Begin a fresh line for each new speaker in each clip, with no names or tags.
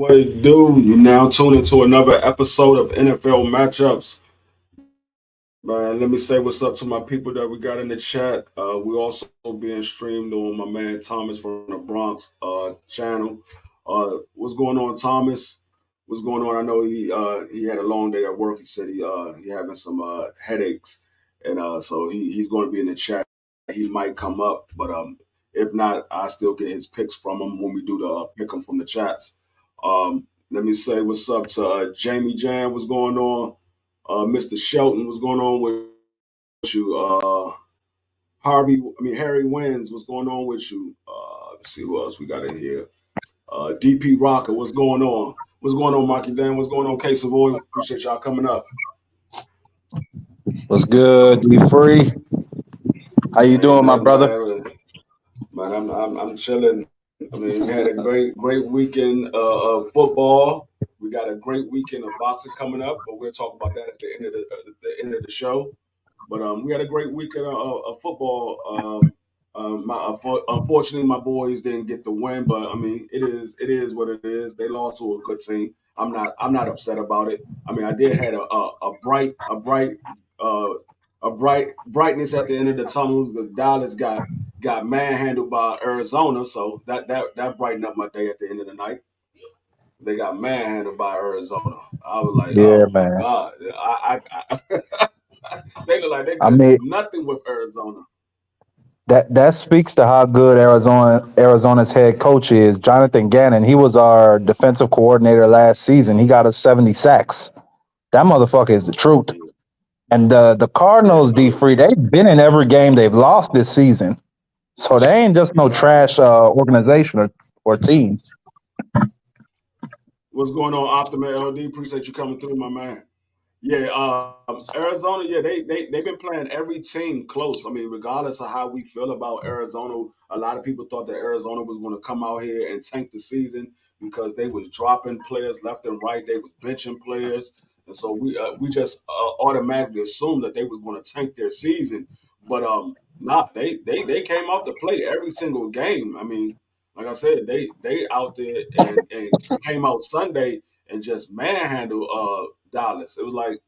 what it do? You now tune into another episode of NFL matchups. Man, let me say what's up to my people that we got in the chat. We also being streamed on my man Thomas from the Bronx channel. What's going on, Thomas? What's going on? I know he had a long day at work. He said he having some headaches, and so he's going to be in the chat. He might come up, but if not, I still get his picks from him when we do the pick him from the chats. Let me say what's up to Jamie Jan. What's going on? Mr. Shelton, what's going on with you? Harry Wins, what's going on with you? Let's see who else we got in here. DP Rocker, what's going on? What's going on, Marky Dan? What's going on, K Savoy? Appreciate y'all coming up.
What's good? Be free. How you doing, my brother?
Man, I'm chilling. I mean, we had a great weekend of football. We got a great weekend of boxing coming up, but we'll talk about that at the end of the show. But we had a great weekend of football. Unfortunately, my boys didn't get the win, but I mean, it is what it is. They lost to a good team. I'm not upset about it. I mean, I did had uh, a brightness at the end of the tunnel because Dallas got manhandled by Arizona, so that brightened up my day at the end of the night. They got manhandled by Arizona. I was like,
Yeah,
oh my
man.
god, they look like they
I
couldn't
mean,
do nothing with Arizona.
that speaks to how good Arizona's head coach is. Jonathan Gannon. He was our defensive coordinator last season. He got us 70 sacks. That motherfucker is the truth. And the
Yeah,
Cardinals, D free, they've been in every game they've lost this season. So they ain't just no
facts.
trash organization or team.
What's going on, Optima LD? Appreciate you coming through, my man. Yeah, Arizona. Yeah, they've been playing every team close. I mean, regardless of how we feel about Arizona, a lot of people thought that Arizona was going to come out here and tank the season because they was dropping players left and right. They was benching players, and so we just automatically assumed that they was going to tank their season. But nah, they came out to play every single game. I mean, like I said, they out there and came out Sunday and just manhandled Dallas. It was like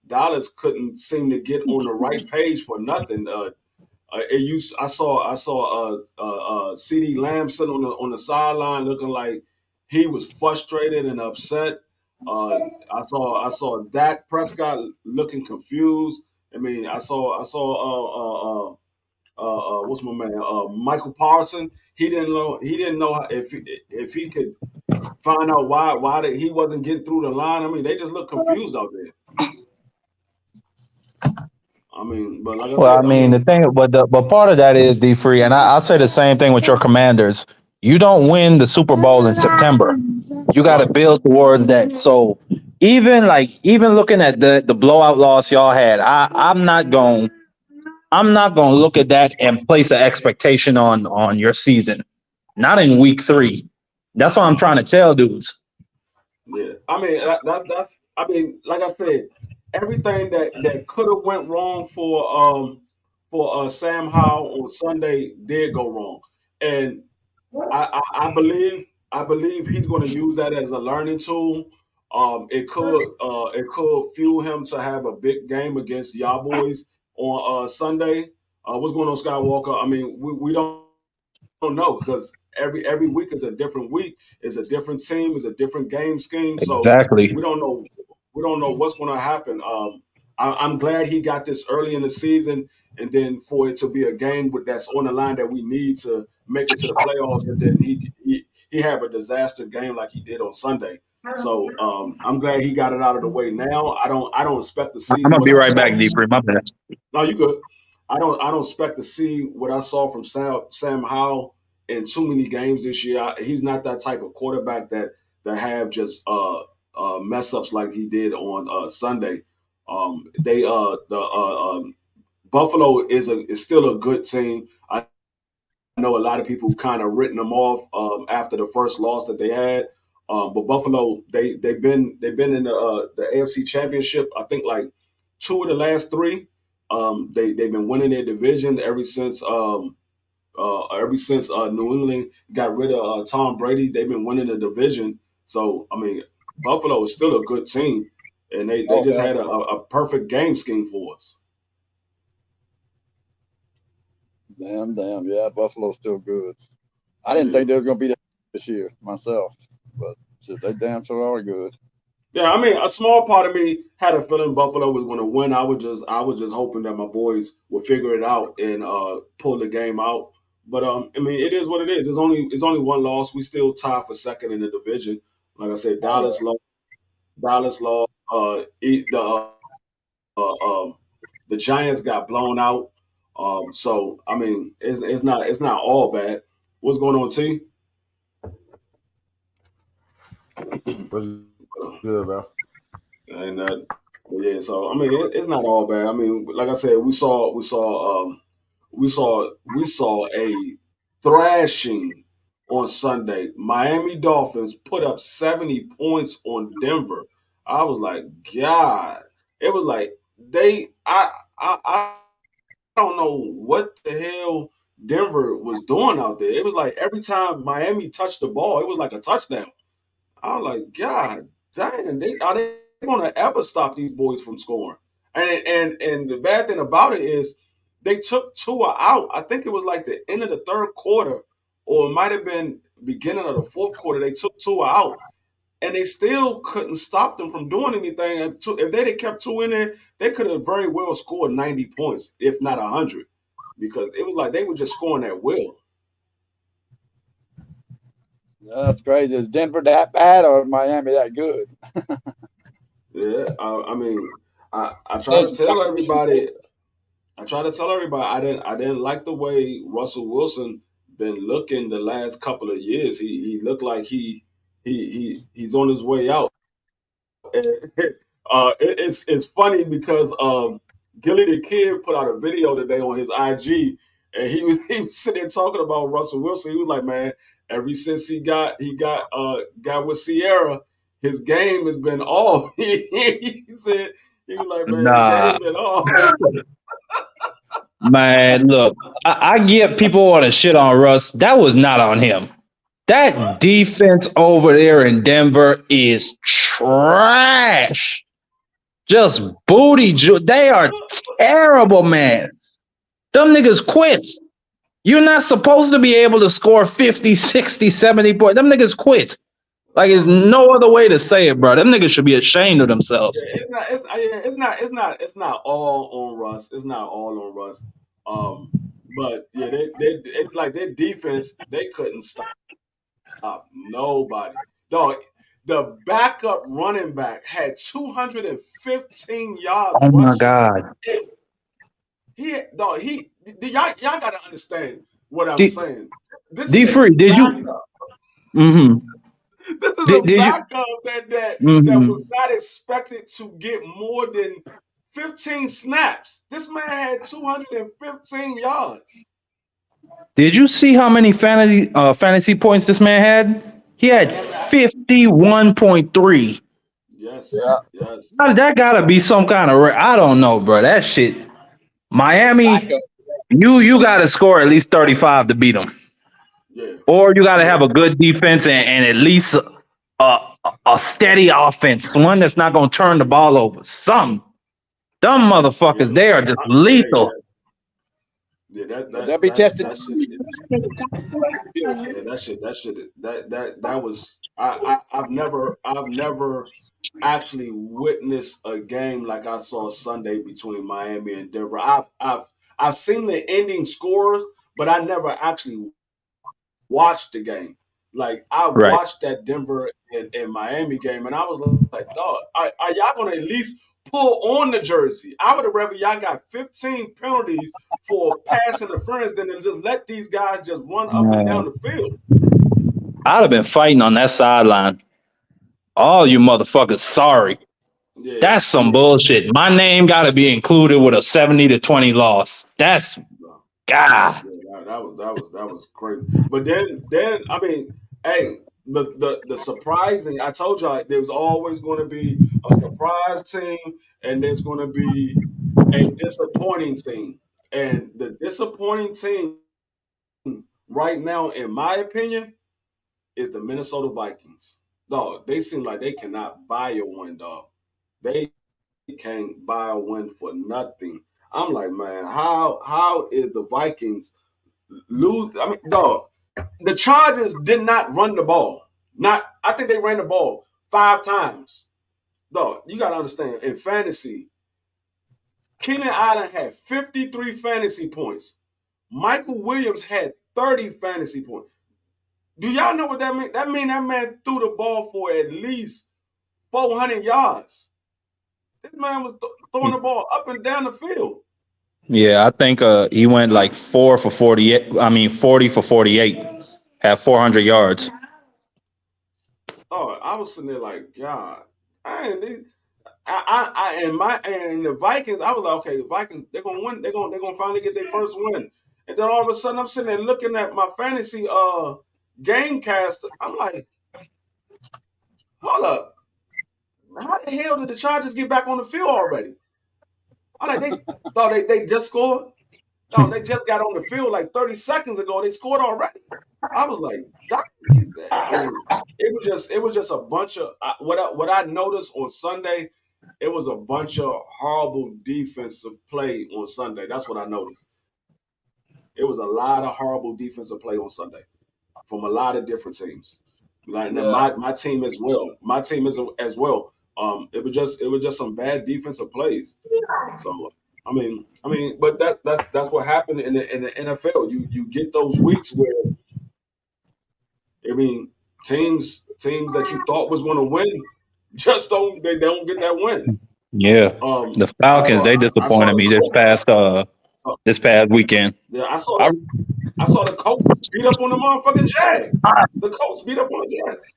Dallas couldn't seem to get on the right page for nothing. I saw CD Lamb sitting on the sideline looking like he was frustrated and upset. Uh, I saw Dak Prescott looking confused. I mean, I saw what's my man Michael Parson. He didn't know if he could find out he wasn't getting through the line. I mean, they just look confused out there. I mean, but like I
Well, I
said, I
mean, the
mean,
thing, but part of that is D free, and I'll say the same thing with your Commanders. You don't win the Super Bowl in September. You got to
right.
build towards that. So even looking at the blowout loss y'all had, I'm not going to look at that and place an expectation on your season. Not in week 3. That's what I'm trying to tell dudes.
Yeah, I mean that's I mean, like I said, everything that could have went wrong for Sam Howell on Sunday did go wrong, and I believe he's going to use that as a learning tool. It could fuel him to have a big game against y'all boys on Sunday. What's going on, Skywalker? I mean, we don't know because every week is a different week. It's a different team. It's a different game scheme. So
Exactly.
we don't know. We don't know what's going to happen. I'm glad he got this early in the season, and then for it to be a game that's on the line that we need to make it to the playoffs, and then he have a disaster game like he did on Sunday. So I'm glad he got it out of the way now. I don't expect to see
I'm gonna
what
be
I
right
saw.
back, deeper. My bad.
No, you good. I don't expect to see what I saw from Sam Howell in too many games this year. He's not that type of quarterback that have just mess ups like he did on Sunday. They the Buffalo is still a good team. I know a lot of people kind of written them off after the first loss that they had. But Buffalo, they've been in the AFC Championship. I think like two of the last three. They've been winning their division ever since New England got rid of Tom Brady. They've been winning the division. So I mean, Buffalo is still a good team, and they
Oh
just
hell
had
yeah.
a perfect game scheme for us.
Damn. Yeah, Buffalo's still good. I didn't
Yeah.
think they was gonna be that this year myself, but shit, they damn sure are good.
Yeah, I mean, a small part of me had a feeling Buffalo was going to win. I was just hoping that my boys would figure it out and pull the game out. But I mean, it is what it is. It's only one loss. We still tied for second in the division. Like I said,
Oh yeah.
Dallas lost. The Giants got blown out. So I mean, it's not all bad. What's going on, T?
What's good, bro?
And yeah, so I mean, it's not all bad. I mean, like I said, we saw a thrashing on Sunday. Miami Dolphins put up 70 points on Denver. I was like, God, it was like I don't know what the hell Denver was doing out there. It was like every time Miami touched the ball, it was like a touchdown. I was like, God dang, are they going to ever stop these boys from scoring? And the bad thing about it is they took Tua out. I think it was like the end of the third quarter, or it might have been beginning of the fourth quarter. They took Tua out, and they still couldn't stop them from doing anything. If they had kept Tua in there, they could have very well scored 90 points, if not 100, because it was like they were just scoring at will.
That's crazy. Is Denver that bad or Miami that good?
Yeah, I mean, I try to
There's
tell everybody I try to tell everybody I didn't like the way Russell Wilson been looking the last couple of years. He looked like he's on his way out. It's funny because Gilly the Kid put out a video today on his IG, and he was sitting there talking about Russell Wilson. He was like, man, ever since got with Sierra, his game has been off. He said he was like, man, his
Nah,
game been off.
man, look, I get people want to shit on Russ. That was not on him. That defense over there in Denver is trash. Just They are terrible, man. Them niggas quit. You're not supposed to be able to score 50, 60, 70 points. Them niggas quit. Like, there's no other way to say it, bro. Them niggas should be ashamed of
Yeah,
themselves.
it's not all on Russ. It's not all on Russ. Um, but yeah, it's like their defense, they couldn't stop nobody. Dog, the backup running back had 215 yards
Oh my
rushing.
God.
Y'all gotta understand what I'm
D,
saying. This is
D
a
Free, did you?
backup.
Mm-hmm.
This is a
Did you?
backup that was
Mm-hmm.
not expected to get more than 15 snaps. This man had 215 yards.
Did you see how many fantasy points this man had? He had
And
51.3.
yes,
yeah,
yes,
That gotta be some kind of. I don't know, bro. That shit. Miami,
backup.
you gotta score at least 35 to beat them,
yeah,
or you gotta
yeah,
have a good defense and at least a steady offense, one that's not gonna turn the ball over. Some dumb
yeah.
motherfuckers, they are just
Yeah.
lethal.
Yeah,
But they'll be tested.
that shit. Yeah, that was I've never actually witnessed a game like I saw Sunday between Miami and Denver. I've seen the ending scores, but I never actually watched the game. Like I
Right.
watched that Denver and Miami game, and I was like, dog, are y'all gonna at least pull on the jersey? I would have rather y'all got 15 penalties for pass interference than to just let these guys just run up and down
Man,
the field.
I'd have been fighting on that sideline. All you motherfuckers, sorry.
Yeah,
That's some
yeah,
bullshit. My name gotta be included with a 70-20 loss. That's
no,
God.
yeah. That was crazy. But then I mean, hey, the surprising. I told y'all there's always going to be a surprise team, and there's going to be a disappointing team. And the disappointing team right now, in my opinion, is the Minnesota Vikings. dog, they seem like they cannot buy a win, dog. They can't buy a win for nothing. I'm like, man, how is the Vikings lose? I mean, dog, the Chargers did not run the ball. Not, I think they ran the ball 5 times. Dog, you gotta understand, in fantasy, Keenan Allen had 53 fantasy points. Michael Williams had 30 fantasy points. Do y'all know what that means? That means that man threw the ball for at least 400 yards. This man was throwing the ball up and down the field.
Yeah, I think he went like 4 for 48. I mean, 40 for 48. Had 400 yards.
Oh, I was sitting there like, God, and the Vikings, I was like, okay, the Vikings, they're gonna win. They're gonna finally get their first win. And then all of a sudden, I'm sitting there looking at my fantasy game cast. I'm like, hold up, how the hell did the Chargers get back on the field already? I like they thought they just scored. No, they just got on the field like 30 seconds ago. They scored already. I was like, God, I mean, it was just a bunch of what I noticed on Sunday. It was a bunch of horrible defensive play on Sunday. That's what I noticed. It was a lot of horrible defensive play on Sunday from a lot of different teams. Like
Yeah,
my team as well. My team is as well. It was just some bad defensive plays. So but that's what happened in the NFL. You get those weeks where I mean teams that you thought was going to win just don't get that win.
Yeah,
Um,
the
I
Falcons,
saw
they
I saw
disappointed
the
me
Colts. Uh,
this past weekend.
yeah,
I,
I saw the Colts beat up on the motherfucking Jags. The Colts beat up on the Jags,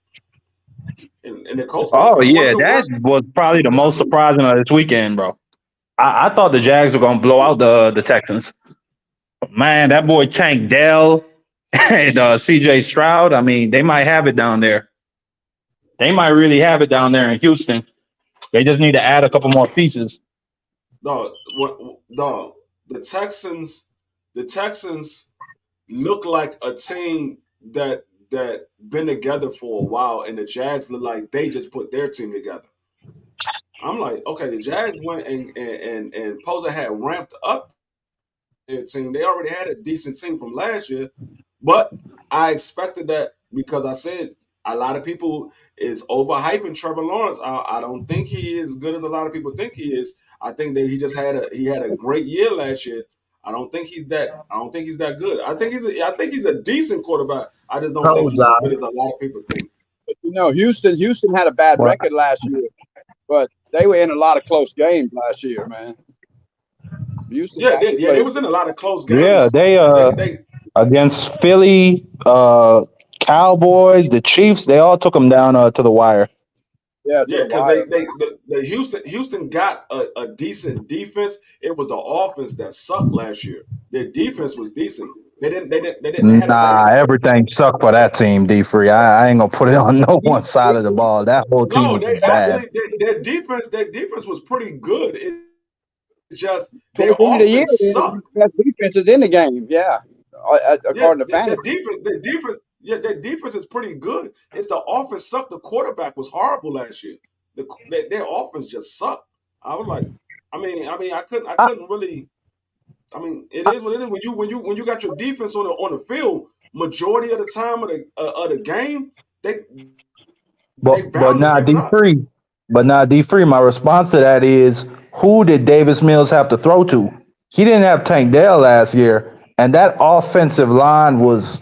and the Colts
oh
one of
yeah,
the
that
worst.
was probably the most surprising of this weekend, bro. I thought the Jags were gonna blow out the Texans. Man, that boy Tank Dell and CJ Stroud. I mean, they might have it down there. They might really have it down there in Houston. They just need to add a couple more pieces.
Dog, dog, the Texans, the Texans look like a team that been together for a while, and the Jags look like they just put their team together. I'm like, okay, the Jags went and Posa had ramped up their team. They already had a decent team from last year, but I expected that because I said a lot of people is overhyping Trevor Lawrence. I don't think he is as good as a lot of people think he is. I think that he had a great year last year. I don't think he's that. I don't think he's that good. I think he's a decent quarterback. I just don't think
Told
he's as
y'all.
good as a lot of people think.
but Houston had a bad
Well,
record last year, but they were in a lot of close games last year, man. Houston
Yeah,
actually
they
played.
was in a lot of close
yeah,
games.
they
They
against Philly, Cowboys, the Chiefs, they all took them down to the wire.
Yeah, to
Yeah,
the
because
wire.
the Houston got a decent defense. It was the offense that sucked last year. Their defense was decent. They had a better.
Nah, everything sucked for that team, D free. I ain't gonna put it on no one side of the ball. That whole team
No,
was
they
just bad.
actually their defense was pretty good. It's just their
Towards the end of the year,
offense
they had one
sucked.
of the best defenses in the game. Yeah,
Yeah,
according to
their
fantasy.
defense is pretty good. It's the offense sucked. The quarterback was horrible last year. Their offense just sucked. I was like, I couldn't really. I mean, it is what it is. When you got your defense on the field, majority of the time of the game, they
But
they
but
bound to
now
give it
D
up.
free, but now D free. My response to that is, who did Davis Mills have to throw to? He didn't have Tank Dell last year, and that offensive line was.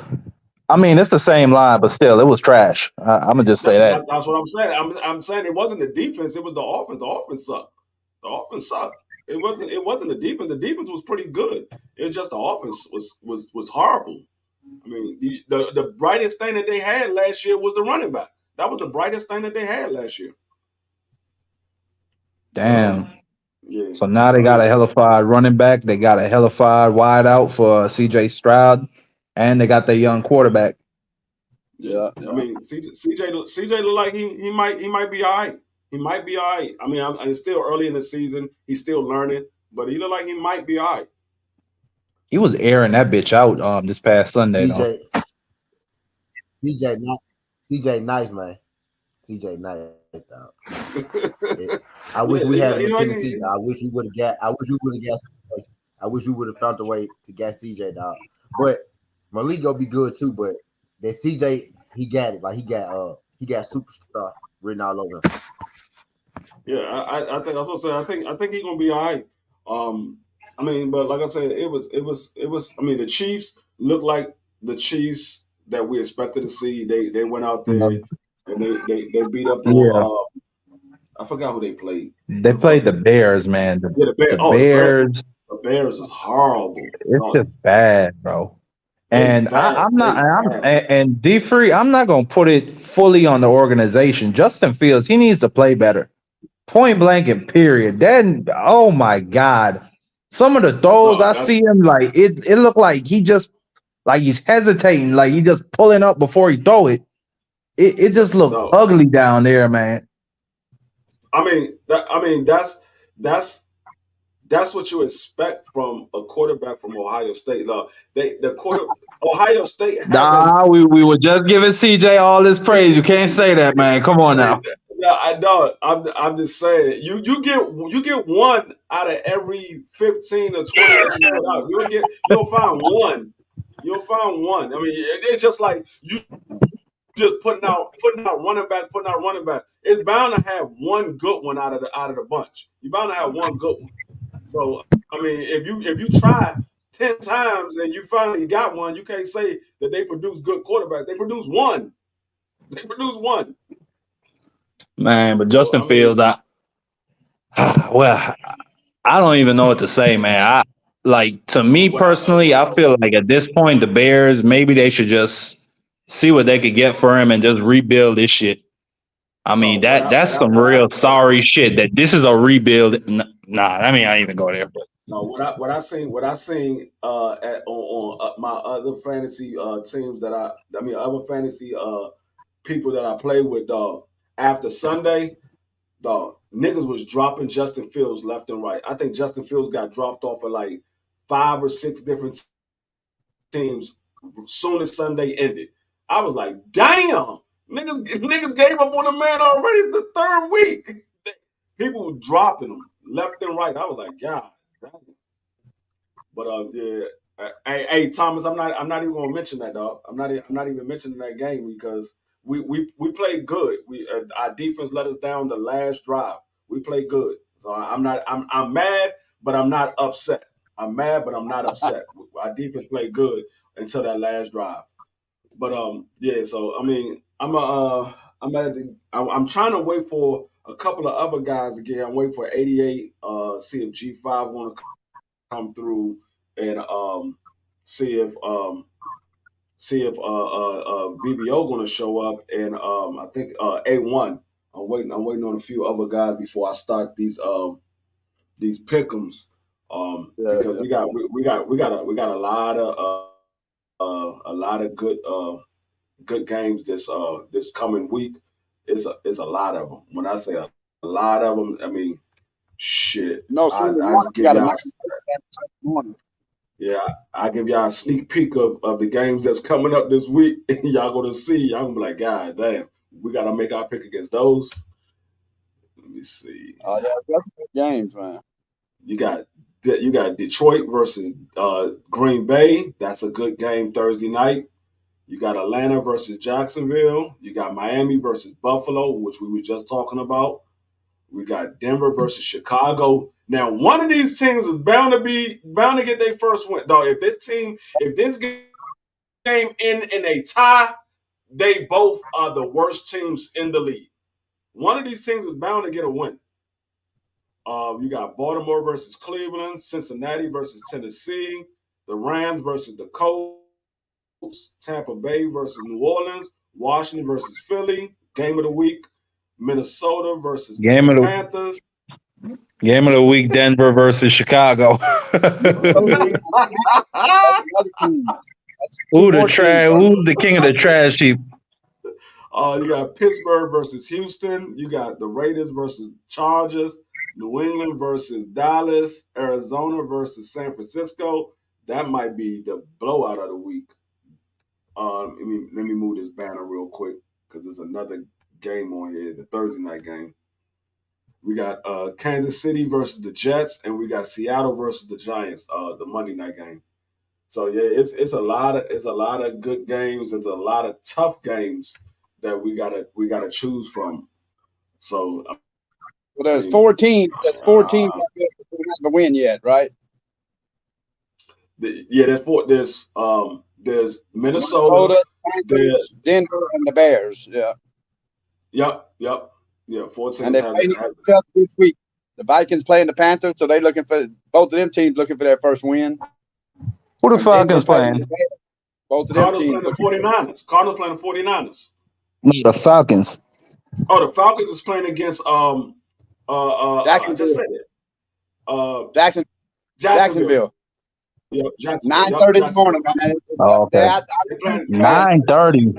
I mean, it's the same line, but still, it was trash. I'm gonna just say that.
That's what I'm saying. I'm saying it wasn't the defense. It was the offense. The offense sucked. The offense sucked. It wasn't the defense. The defense was pretty good. It was just the offense was horrible. I mean, the brightest thing that they had last year was the running back. That was the brightest thing that they had last year. But
Damn.
yeah.
So now
I
they got a
mean,
hellified running back. They got a hellified wide out for CJ Stroud, and they got their young quarterback.
yeah.
Yeah,
I
yeah.
mean, CJ look like he might be all right. He might be all right. I mean, it's still early in the season. He's still learning, but he look like he might be all right.
He was airing that bitch out this past Sunday though.
CJ, CJ, not CJ, nice man. CJ nice dog. I wish we had him in Tennessee. I wish we would have got. I wish we would have got. I wish we would have found a way to get CJ dog. But Malik gonna be good too. But that CJ, he got it. Like he got superstar written all over him.
Yeah, I think I was gonna say I think he's gonna be all right. I mean, but like I said, it was. I mean, the Chiefs look like the Chiefs that we expected to see. They went out there and they beat up
Yeah,
on. I forgot who they played.
they played the Bears, man.
Yeah, the Bears.
The
Oh,
Bears,
the Bears is horrible.
it's just bad, bro.
They
And
bad.
I'm not,
They bad.
and D Free, I'm not gonna put it fully on the organization. Justin Fields, he needs to play better. Point blank and period. Then, oh my God, some of the throws
No,
I see him like it looked like he just like he's hesitating, like he just pulling up before he throw it. It just looked
no.
ugly down there, man.
I mean that's what you expect from a quarterback from Ohio State. No, Ohio State hasn't.
Nah, we were just giving CJ all this praise. You can't say that, man. Come on now.
Yeah, I know. I'm just saying. You get one out of every 15 or 20 that you put out. You'll find one. You'll find one. I mean, it's just like you just putting out running back. It's bound to have one good one out of the bunch. You're bound to have one good one. So I mean, if you try 10 times and you finally got one, you can't say that they produce good quarterbacks. They produce one. They produce one.
Man, but
So
Justin
I mean,
Fields, well, I don't even know what to say, man. I like to me personally, I feel like at this point the Bears maybe they should just see what they could get for him and just rebuild this shit. I mean that's some
what I
real
say.
sorry shit. That this is a rebuild. Nah, I mean I ain't even go there. But
No, what I seen on my other fantasy teams that I mean other fantasy people that I play with after Sunday, niggas was dropping Justin Fields left and right. I think Justin Fields got dropped off of like 5 or 6 different teams soon as Sunday ended. I was like, damn, niggas gave up on the man already. It's the third week. People were dropping him left and right. I was like, God damn. But yeah, hey Thomas, I'm not even gonna mention that, dog. I'm not even mentioning that game because we played good. Our defense let us down the last drive. We played good, so I'm mad, but I'm not upset. I'm mad, but I'm not upset. Our defense played good until that last drive. But yeah. So I mean, I'm trying to wait for a couple of other guys again. I'm waiting for 88. See if G5 want to come through and see if BBO going to show up and I think A1. I'm waiting on a few other guys before I start these pick'ems because we got a lot of good games this coming week. It's a lot of them. When I say a lot of them, I mean shit.
No,
I
Sunday
just
morning,
give
got a
y'all.
nice morning.
Yeah, I give y'all a sneak peek of the games that's coming up this week. Y'all gonna see. Y'all gonna be like, God damn, we gotta make our pick against those. Let me see.
Yeah, that's good games, man.
You got Detroit versus Green Bay. That's a good game Thursday night. You got Atlanta versus Jacksonville. You got Miami versus Buffalo, which we were just talking about. We got Denver versus Chicago. Now, one of these teams is bound to get their first win. Dog, if this game in a tie, they both are the worst teams in the league. One of these teams is bound to get a win. You got Baltimore versus Cleveland, Cincinnati versus Tennessee, the Rams versus the Colts, Tampa Bay versus New Orleans, Washington versus Philly, game of the week, Minnesota versus
game
the
of
Panthers.
the week, Denver versus Chicago. Who the trash? Who's the king of the trash heap?
You got Pittsburgh versus Houston. You got the Raiders versus Chargers. New England versus Dallas. Arizona versus San Francisco. That might be the blowout of the week. Let me move this banner real quick because there's another game on here, the Thursday night game. We got Kansas City versus the Jets, and we got Seattle versus the Giants, the Monday night game. So yeah, it's a lot of good games. There's a lot of tough games that we gotta choose from. So
Well, there's
mean,
4 teams. That's 4 teams that don't have a win yet, right?
yeah, there's Minnesota,
Panthers, Denver, and the Bears. Yeah.
Yeah. 4
And
teams
they're
has
playing
it.
each other this week. The Vikings playing the Panthers, so they're looking for both of them teams looking for their first win.
Who the
And
Falcons
Denver playing
playing?
the Bears. Both of them
Cardinals
teams.
playing the 49ers. Cardinals playing the 49ers.
No, the Falcons.
Oh, the Falcons is playing against I just said it. Jacksonville. Yep, Jacksonville.
9:30 in the morning, man.
Oh, okay. 9:30.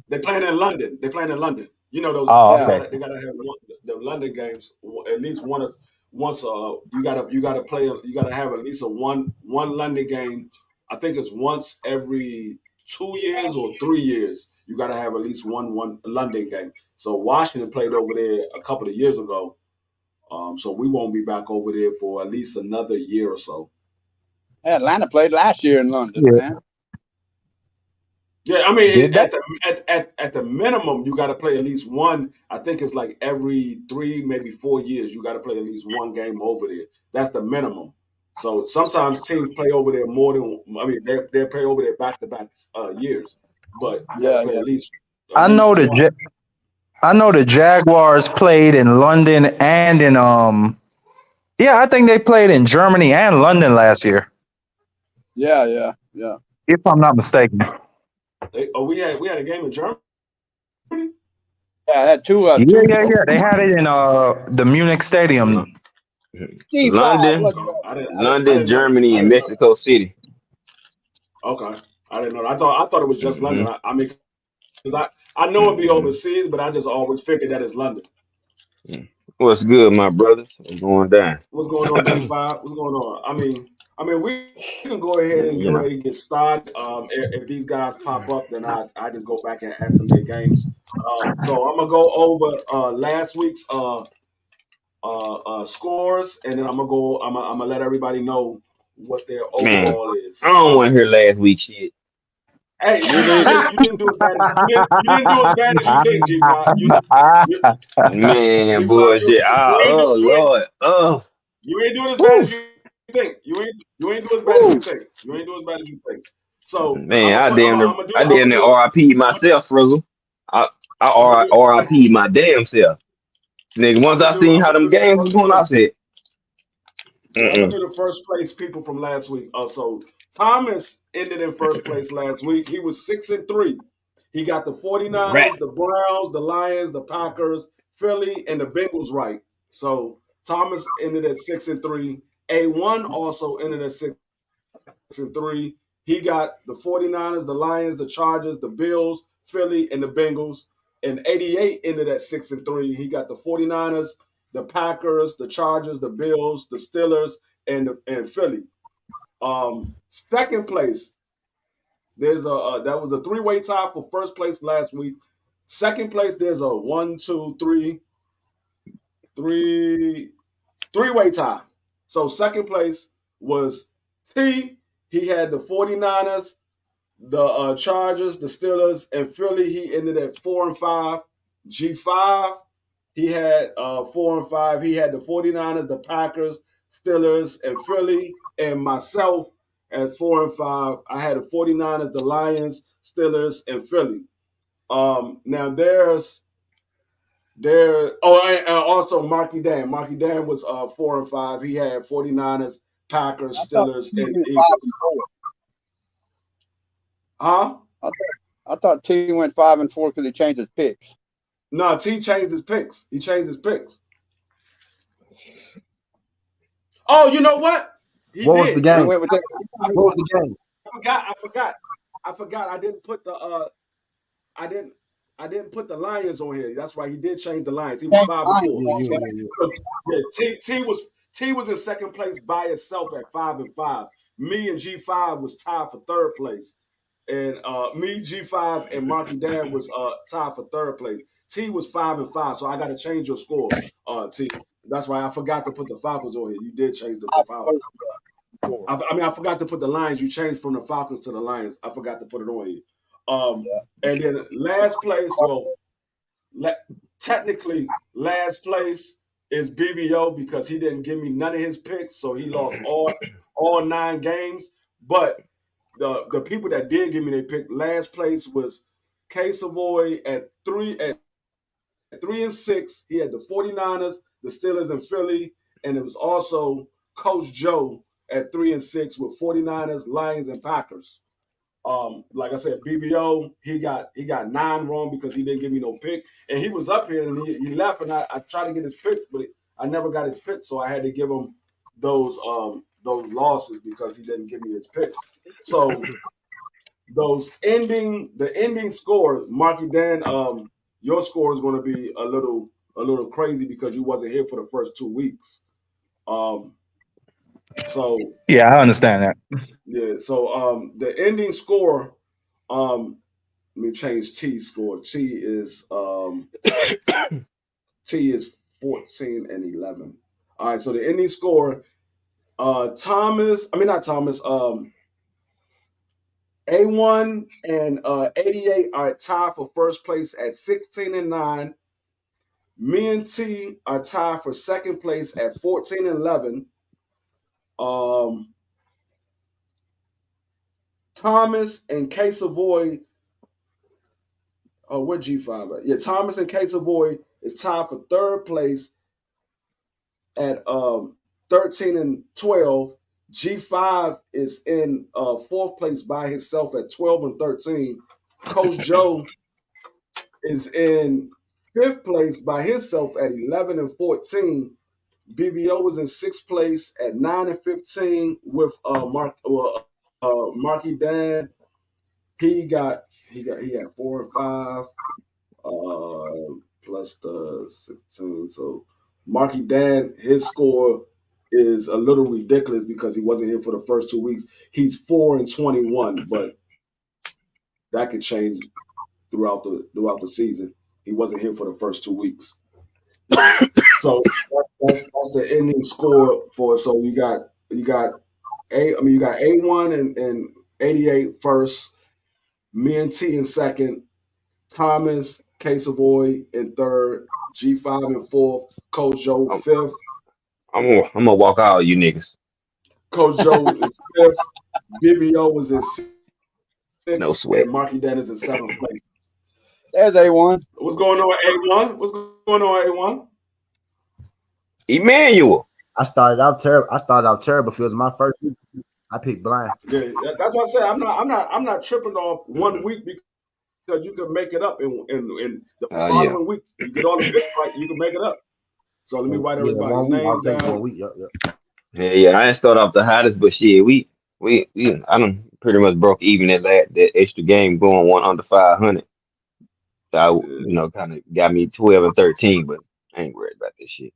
They're playing in London. You know those.
Oh, okay.
They gotta have the London games at least once. You gotta play. You gotta have at least one London game. I think it's once every 2 years or 3 years. You gotta have at least one London game. So Washington played over there a couple of years ago. So we won't be back over there for at least another year or so.
Atlanta played last year in London, man.
Yeah, I mean, at the minimum, you got to play at least one. I think it's like every 3, maybe 4 years, you got to play at least one game over there. That's the minimum. So sometimes teams play over there more than. I mean, they play over there back-to-back years, but you got to play at least.
I know the Jaguars played in London and in I think they played in Germany and London last year.
Yeah.
If I'm not mistaken.
We had a game in Germany.
Yeah, I had two.
Yeah. They had it in the Munich Stadium.
London, Germany, and Mexico City.
Okay, I didn't know. I thought it was just London. I mean, I know it'd be overseas, but I just always figured that it's London.
What's good, my brothers? What's going down?
What's going on, G5? What's going on? I mean, we can go ahead and get ready to get started. If these guys pop up, then I just go back and add some their games. So I'm gonna go over last week's scores, and then I'm gonna let everybody know what their overall is.
I don't want to hear last week's shit.
Hey, you didn't do as bad as you think, G5.
Man, bullshit. Lord.
You ain't doing as bad as you think. You ain't doing as bad as you think. So
man, I damn near RIP myself, Frizzle. I RIP my damn self. Nigga, once I seen how them games was going, I said,
I'm gonna do the first place people from last week. So Thomas ended in first place last week. He was 6-3. He got the 49ers, the Browns, the Lions, the Packers, Philly, and the Bengals right. So Thomas ended at 6-3. A1 also ended at 6-3. He got the 49ers, the Lions, the Chargers, the Bills, Philly, and the Bengals. And 88 ended at 6-3. He got the 49ers, the Packers, the Chargers, the Bills, the Steelers, and Philly. Second place, there's that was a 3-way tie for first place last week. Second place, there's a 3-way tie. So second place was T. He had the 49ers, the Chargers, the Steelers, and Philly. He ended at 4-5. G5, he had 4-5. He had the 49ers, the Packers, Steelers, and Philly. And myself at 4-5. I had the 49ers, the Lions, Steelers, and Philly. Now and also Marky Dan. Marky Dan was 4-5. He had 49ers, Packers, Steelers, and Eagles. Huh?
I thought T went 5-4 because he changed his picks.
No, T changed his picks. He changed his picks. Oh, you know what?
What was the game?
What was
the game?
I forgot. I didn't put the I didn't put the Lions on here. That's right. He did change the Lions. He was 5-4. Yeah. T was in second place by itself at 5-5. Me and G5 was tied for third place. And me, G5, and Marky Dan was tied for third place. T was 5-5, so I got to change your score. T. That's why I forgot to put the Falcons on here. You did change the Falcons. I forgot to put the Lions. You changed from the Falcons to the Lions. I forgot to put it on here. And then last place, technically last place is BBO because he didn't give me none of his picks, so he lost all 9 games. But the people that did give me their pick, last place was K Savoy at 3-6. He had the 49ers, the Steelers, and Philly, and it was also Coach Joe at 3-6 with 49ers, Lions, and Packers. Like I said, BBO, he got 9 wrong because he didn't give me no pick, and he was up here and he left, and I tried to get his picks, but I never got his picks, so I had to give him those losses because he didn't give me his picks. So the ending score, Marky Dan, your score is going to be a little crazy because you wasn't here for the first 2 weeks. So
yeah, I understand that.
Yeah, so the ending score, let me change T's score. T is 14-11. All right, so the ending score, A1 and 88 are tied for first place at 16-9. Me and T are tied for second place at 14-11. Thomas and K Savoy. Where G5 at? Yeah, Thomas and K Savoy is tied for third place at 13-12. G5 is in fourth place by himself at 12-13. Coach Joe is in fifth place by himself at 11-14. BBO was in sixth place at 9-15 with Marky Dan. He had 4 and 5 plus the 16. So Marky Dan, his score is a little ridiculous because he wasn't here for the first 2 weeks. He's 4-21, but that could change throughout the season. He wasn't here for the first 2 weeks. So that's the ending score for. So you got A1 and 88 first, me and T in second, Thomas, K Savoy in third, G5 in fourth, Coach Joe fifth.
I'm gonna walk out you niggas.
Coach Joe is fifth, BBO was in sixth,
No sweat.
and Marky Dan is in seventh place.
There's A1.
What's going on, A1? What's going on, A1?
Emmanuel.
I started out terrible. If it was my first week, I picked blind.
Yeah, that's what I said. I'm not tripping off 1 week because you can make it up in the following week. You get all the picks right, you can make it up. So let me write everybody's name
I'll take
down.
1 week. Yep.
Yeah. I ain't start off the hottest, but shit, I done pretty much broke even that extra game going 1 under 500. So kind of got me 12 and 13, but I ain't worried about this shit.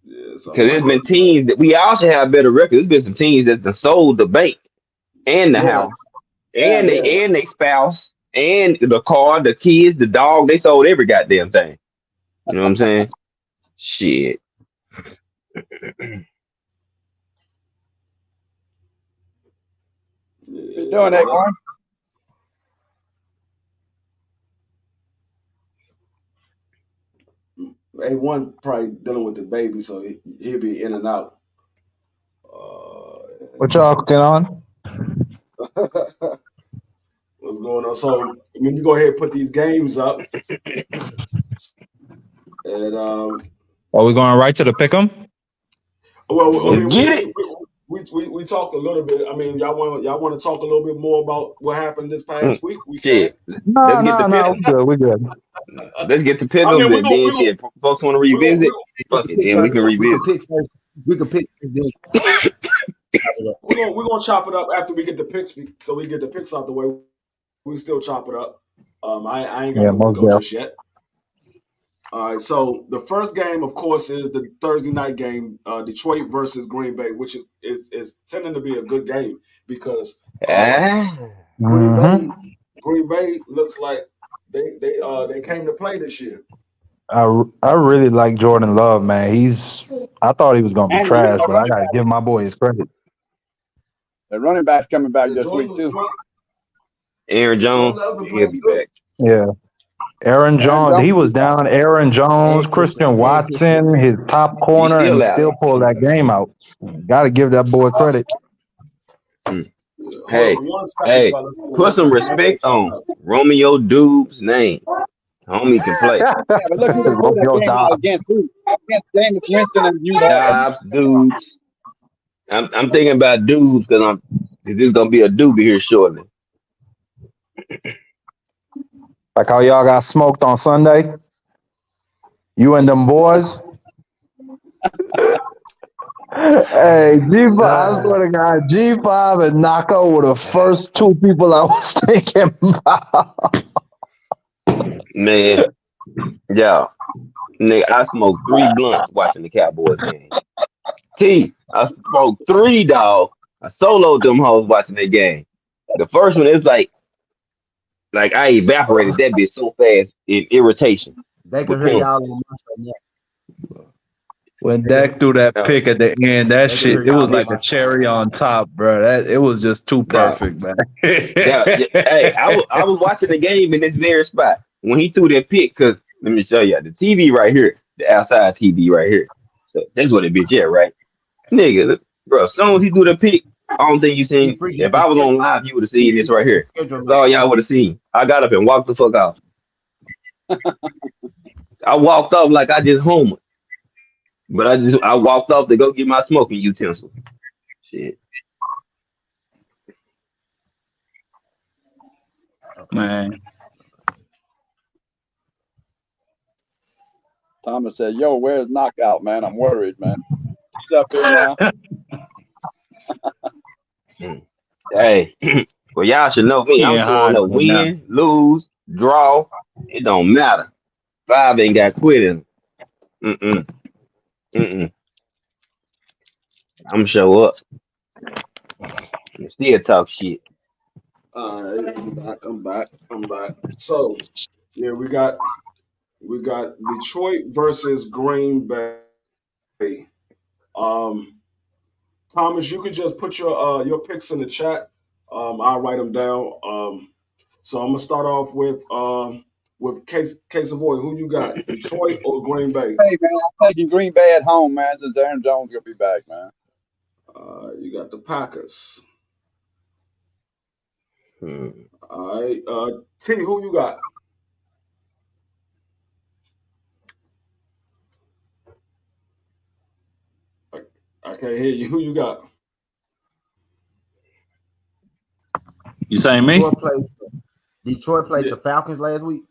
Yeah, so
Because there's been teams that we all should have better records. There's been some teams that have sold the bank and the house and they spouse and the car, the kids, the dog. They sold every goddamn thing. You know what I'm saying? Shit.
You doing that, Warren?
A1 probably dealing with the baby, so he'll be in and out.
What y'all cooking on?
What's going on? So let me go ahead and put these games up. And
are we going right to the pick'em?
Well,
Let's get it.
We talked a little bit. I mean, y'all want to talk a little bit more about what happened this past week?
Shit.
No, we're good.
Let's get the pickles and then shit. Folks want to revisit. Fuck it, then we can revisit.
We can pick.
We're gonna chop it up after we get the picks, so we get the picks out the way. We still chop it up. I ain't got no pickles just yet. All right, so the first game, of course, is the Thursday night game, Detroit versus Green Bay, which is tending to be a good game because Green Bay looks like they came to play this year.
I really like Jordan Love, man. I thought he was gonna be
And
trash, but I
running
gotta
back,
give my boy his credit.
the running back's coming back
Yeah,
this week too.
Aaron
Jordan
Jones,
Love been
yeah, he'll
playing
be
good.
back.
Yeah. Aaron
Aaron
Jones,
Jones
he
will
was
be back.
down. Aaron Jones, Christian
And Christian
Watson, his top
He's
corner, and he
still out.
still pulled that game out. Gotta give that boy credit.
Mm.
Yeah, hold
Hey,
on one second,
hey,
fellas. Hold on one
put some
second. Let's
respect
talk
on
about it.
Romeo Dube's name. Homie can play.
Yeah, but look who they pulled that
Romeo
game out
Dobbs.
against. Who? Against Jameis Winston and you had.
Dobbs, Dubes. I'm thinking about Dubes because there's gonna be a Doobie here shortly.
Like how y'all got smoked on Sunday. You and them boys. Hey, G5, I swear to God, G5 and Nako were the first two people I was thinking about.
Man, yeah. Nigga, I smoked 3 blunts watching the Cowboys game. I smoked 3, dog. I soloed them hoes watching that game. The first one is like I evaporated that bitch so fast in irritation.
they can
But
hear
come
y'all on my show now.
When Dak threw that pick at the end, that
They can
shit,
hear
it was
y'all on
like
my
a
show.
cherry on top, bro. It was just too perfect, man.
Hey, I was watching the game in this very spot when he threw that pick. Cause let me show you the TV right here, the outside TV right here. So that's what it bitch at, right? Nigga, bro. As soon as he threw the pick, I don't think you
He
seen.
freaking
If I was on live, you would have seen this right
his
here.
schedule.
That's all y'all would have seen. I got up and walked the fuck off. I walked off like I just homered, but I walked off to go get my smoking utensil. Shit.
Man,
Thomas said, "Yo, where's Knockout, man? I'm worried, man. He's up here now."
Hey, well, y'all should know me.
he
I'm
ain't
showing
hiding
up.
from that.
Win, lose, draw. It don't matter. 5 ain't got quit in. Mm-mm. Mm-mm. I'm show up and still talk shit.
All right, I'm back. So yeah, we got Detroit versus Green Bay. Um, Thomas, you could just put your picks in the chat. I'll write them down. So I'm gonna start off with Case of Boy. Who you got, Detroit or Green Bay?
Hey, man, I'm taking Green Bay at home, man, since Aaron Jones gonna be back, man.
You got the Packers.
Hmm.
All right, T. Who you got? I can't hear you. Who you got?
You saying me?
Detroit played
Yeah.
the Falcons last week.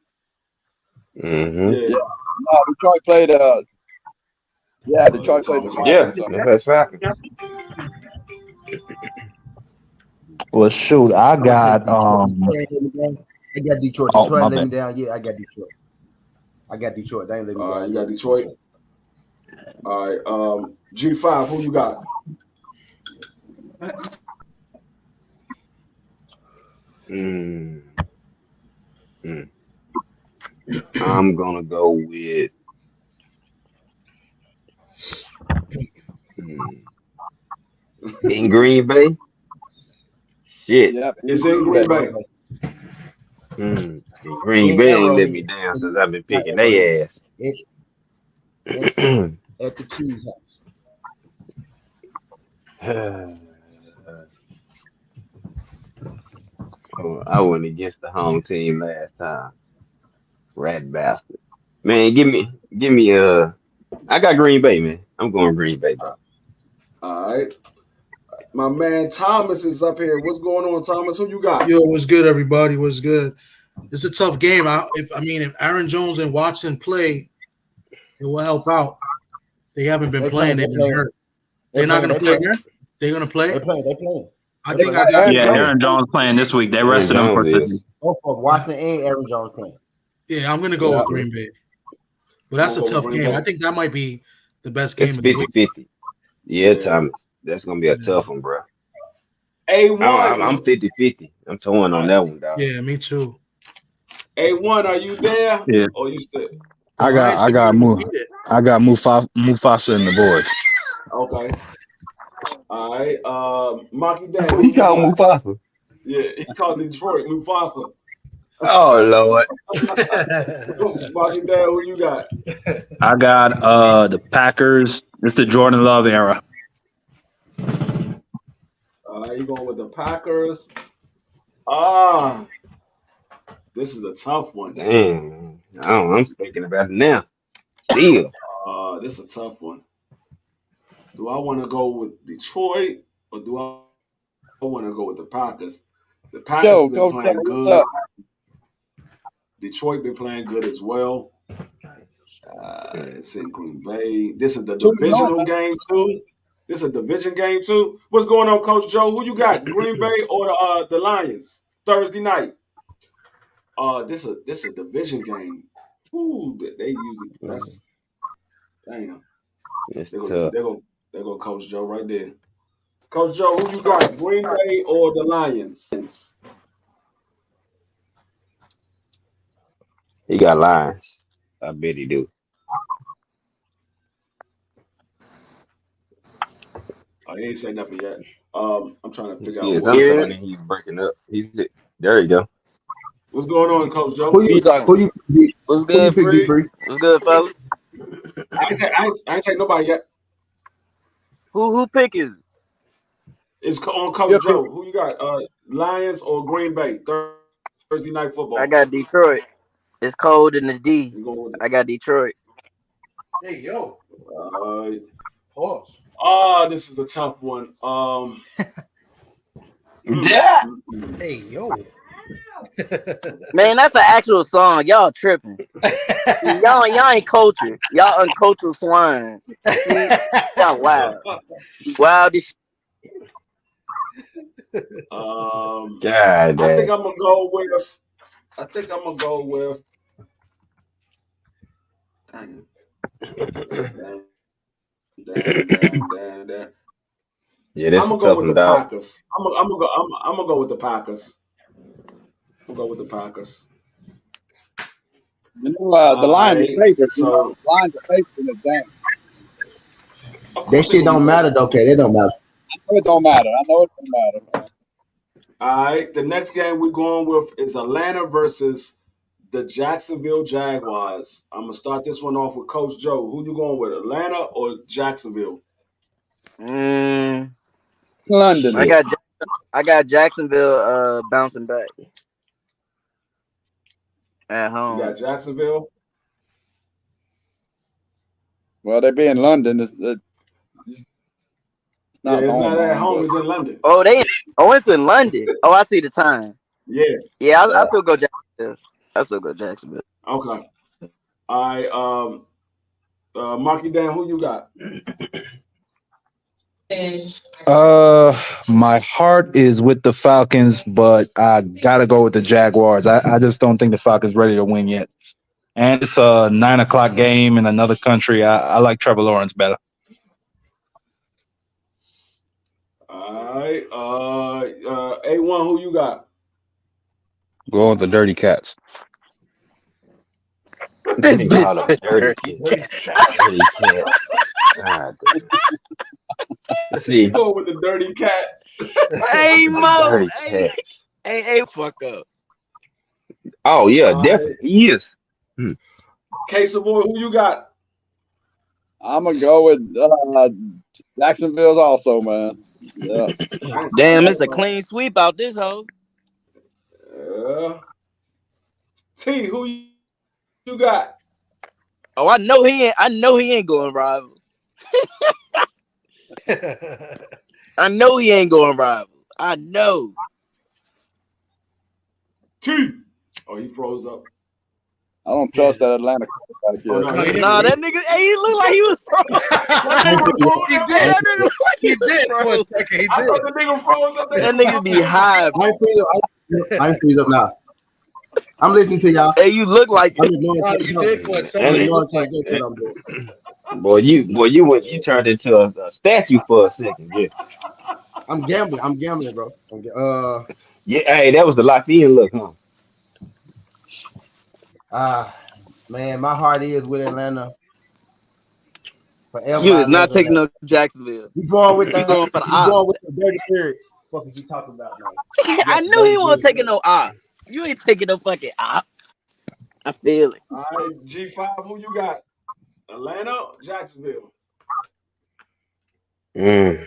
Mm-hmm.
Yeah.
No, Detroit played. Detroit played the
Yeah,
Falcons.
that's Falcons.
Well, shoot, I
I'm gonna
got
take Detroit. Detroit ain't let me down. I got Detroit.
Oh,
Detroit
my
ain't let me
bad.
down. Yeah, I got Detroit. They ain't let me down.
You got
yet.
Detroit. All right. G5. Who you got?
Mm. Mm. I'm gonna go with. In Green Bay. Shit.
Yep.
It's in Green Bay.
In Green
In
Bay ain't let me
Arrowhead.
down since I've been
Not
picking
Arrowhead.
their ass.
At the cheese house.
Oh, I went against the home team last time. Rat bastard. Man, give me I got Green Bay, man. I'm going Green Bay, bro.
All right. My man Thomas is up here. What's going on, Thomas? Who you got?
Yo, what's good, everybody? What's good? It's a tough game. If Aaron Jones and Watson play, it will help out. They haven't been playing. They've been hurt. They're not going to play again? They're going to play?
They playing.
I think I got
Yeah, Aaron Jones playing this week. They
Aaron
rested him for
Jones
this
is.
week.
Both of Watson and Aaron Jones playing.
Yeah, I'm going to go with Green Bay. But that's a tough game. I think that might be the best game
It's
of the week.
50-50. Yeah, Thomas. That's gonna be a tough one, bro.
A1.
I'm 50-50. I'm torn on that one, dog.
Yeah, me too.
A1, are you there?
Yeah,
Or you still?
I got
Lions
I
can
got
already
Mu
beat it.
I got Mufasa and the boys.
Okay. All right. Marky Dan,
Who
who
you
you
call
got?
Mufasa?
Yeah, he called Detroit, Mufasa.
Oh Lord.
Marky Dan, who you got?
I got the Packers. It's the Jordan Love era.
You going with the Packers? Ah, this is a tough one.
Damn. I'm thinking about it now. Still.
This is a tough one. Do I want to go with Detroit or do I want to go with the Packers? The Packers
Yo,
been
Coach,
playing
what's
good.
up?
Detroit been playing good as well. It's in Green Bay. This is the
2-0,
divisional
man.
game too. This is a division game too. What's going on, Coach Joe? Who you got? Green Bay or the Lions? Thursday night. This is a division game. Ooh, they usually that's damn.
It's
They
tough.
go Coach Joe right there. Coach Joe, who you got? Green Bay or the Lions?
He got lines. I bet he do.
He ain't say nothing yet. I'm trying to figure out
Yes,
who
I'm
else.
saying that he's breaking up. There you go.
What's going on, Coach Joe?
Who you
What's
who you
good,
pick,
Free?
Free?
What's good, fella?
I ain't take nobody yet.
Who picking?
It's on Coach
Yep.
Joe. Who you got? Lions or Green Bay? Thursday night
I
football.
got Detroit. It's cold in the D.
You going with
I got Detroit.
Hey, yo.
Pause. This is a tough one.
Yeah.
Hey, yo.
Man, that's an actual song. Y'all tripping. y'all ain't cultured. Y'all uncultured swine. See? Y'all wild. Wild as
God
I think
damn.
I'm gonna go with. I think I'm gonna go with. Dang. Damn.
Yeah, that's
I'm
a
gonna go
tough
with
one,
the
dog.
Packers. I'm gonna go with the Packers. I'm gonna go with the Packers.
You know, the Lions are favorites. You know, the Lions are favorites in this game.
That shit don't matter though, okay? That don't matter.
I know it don't matter. I know it don't matter.
All right. The next game we're going with is Atlanta versus the Jacksonville Jaguars. I'm gonna start this one off with Coach Joe. Who you going with, Atlanta or Jacksonville?
London.
I got Jacksonville bouncing back at
You
home.
got Jacksonville.
Well, they be in London. It's not
It's not at home.
but
It's in London.
It's in London. Oh, I see the time.
Yeah.
Yeah, I still go Jacksonville.
Okay. All right. Marky Dan, who you got?
My heart is with the Falcons, but I gotta go with the Jaguars. I just don't think the Falcons ready to win yet. And it's a 9 o'clock game in another country. I like Trevor Lawrence better.
All right. A1, who you got?
Going with the Dirty Cats.
This
He
bitch
called him
said
dirty
dirty.
cat. Dirty cat. God damn. See,
Go with the Dirty Cats.
Hey Mo.
dirty
Hey,
cat.
fuck up.
Oh yeah,
All right.
definitely. He is.
K-Savoy, who you got?
I'm gonna go with Jacksonville's also, man. Yeah.
Damn, it's a clean sweep out this hoe.
T, who you got?
Oh, I know he ain't going rival. I know he ain't going rival. I know.
T. Oh, he froze up.
I don't trust that Atlanta quarterback yet.
Oh, no,
Nah, that nigga, he looked like he was froze. That nigga looked like
He did for a second. He
I thought
did.
the nigga froze up.
That nigga be high.
I'm freeze up now. I'm listening to y'all.
Hey, you look like
I'm ignoring
You did for a
I'm
second.
ignoring what I'm doing.
Boy, you turned into a statue for a second. Yeah.
I'm gambling, bro.
Yeah, hey, that was the locked in look, huh?
Man, my heart is with Atlanta. Forever,
You
I
is not
love
taking
Atlanta.
no Jacksonville.
You going with
You going for the
you
op.
going with the dirty birds? What is you talking about, man?
I knew he wasn't taking no op. You ain't taking no fucking op. I feel it.
All right, G5, who you got? Atlanta, Jacksonville.
And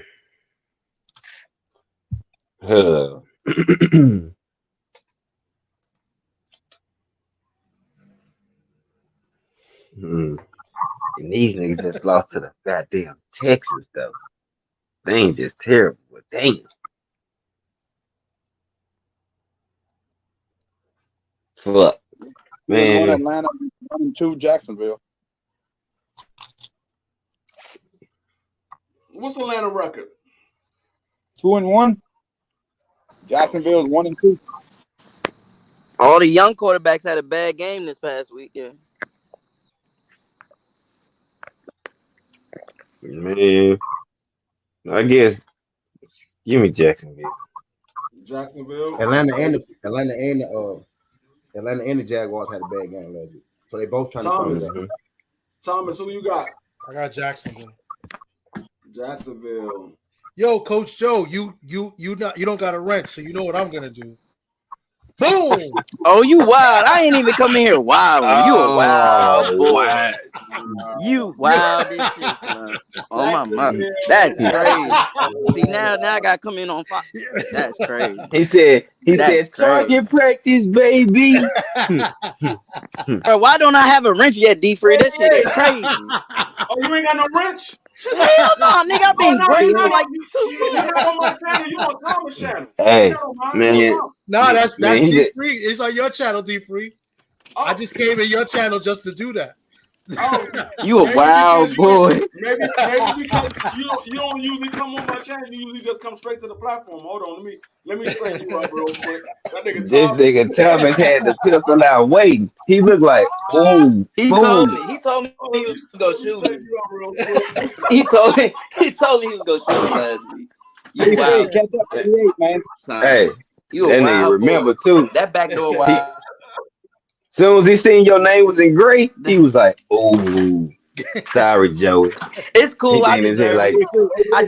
these niggas just lost to the goddamn Texans, though. They ain't just terrible, but damn. Fuck.
Man. 1
Man.
Atlanta, 1-2 Jacksonville.
What's Atlanta record?
2-1. Jacksonville's 1-2.
All the young quarterbacks had a bad game this past weekend.
Man, I guess give me Jacksonville.
Jacksonville.
Atlanta and the Jaguars had a bad game last week, so they both trying
Thomas.
to.
Thomas, who you got?
I got Jacksonville.
Jacksonville.
Yo, Coach Joe, you don't got a wrench, so you know what I'm gonna do. Boom!
Oh, you wild. I ain't even come in here wild. You a wild boy.
Wow.
You wild this shit, son. Oh my mother. That's crazy. See, now I gotta come in on Fox. That's crazy.
He said target practice, baby.
Bro, why don't I have a wrench yet, D-Free? This shit is crazy.
Oh, you ain't got no wrench?
Hell no, nigga. I've been great for like 2
You
months.
not on my channel. You on Thomas' channel.
Hey, man.
Nah, that's
Man,
D-Free. It's on your channel, D-Free.
Oh.
I just came in your channel just to do that.
Oh,
you a wild boy.
Maybe because you don't usually come on my channel. You usually just come straight to the platform. Hold on, let me straighten you up real quick. That nigga
this nigga Thomas had the pistol out waiting. He looked like, oh,
He told me he was gonna shoot me. He told me he was gonna shoot me last week. You wild.
Catch up 88, man.
Hey,
you
that
a
nigga
wild
remember
boy.
too.
That backdoor wild.
Soon as he seen your name was in gray, he was like, "Oh, sorry, Joey."
It's cool.
He
I
came in here like,
I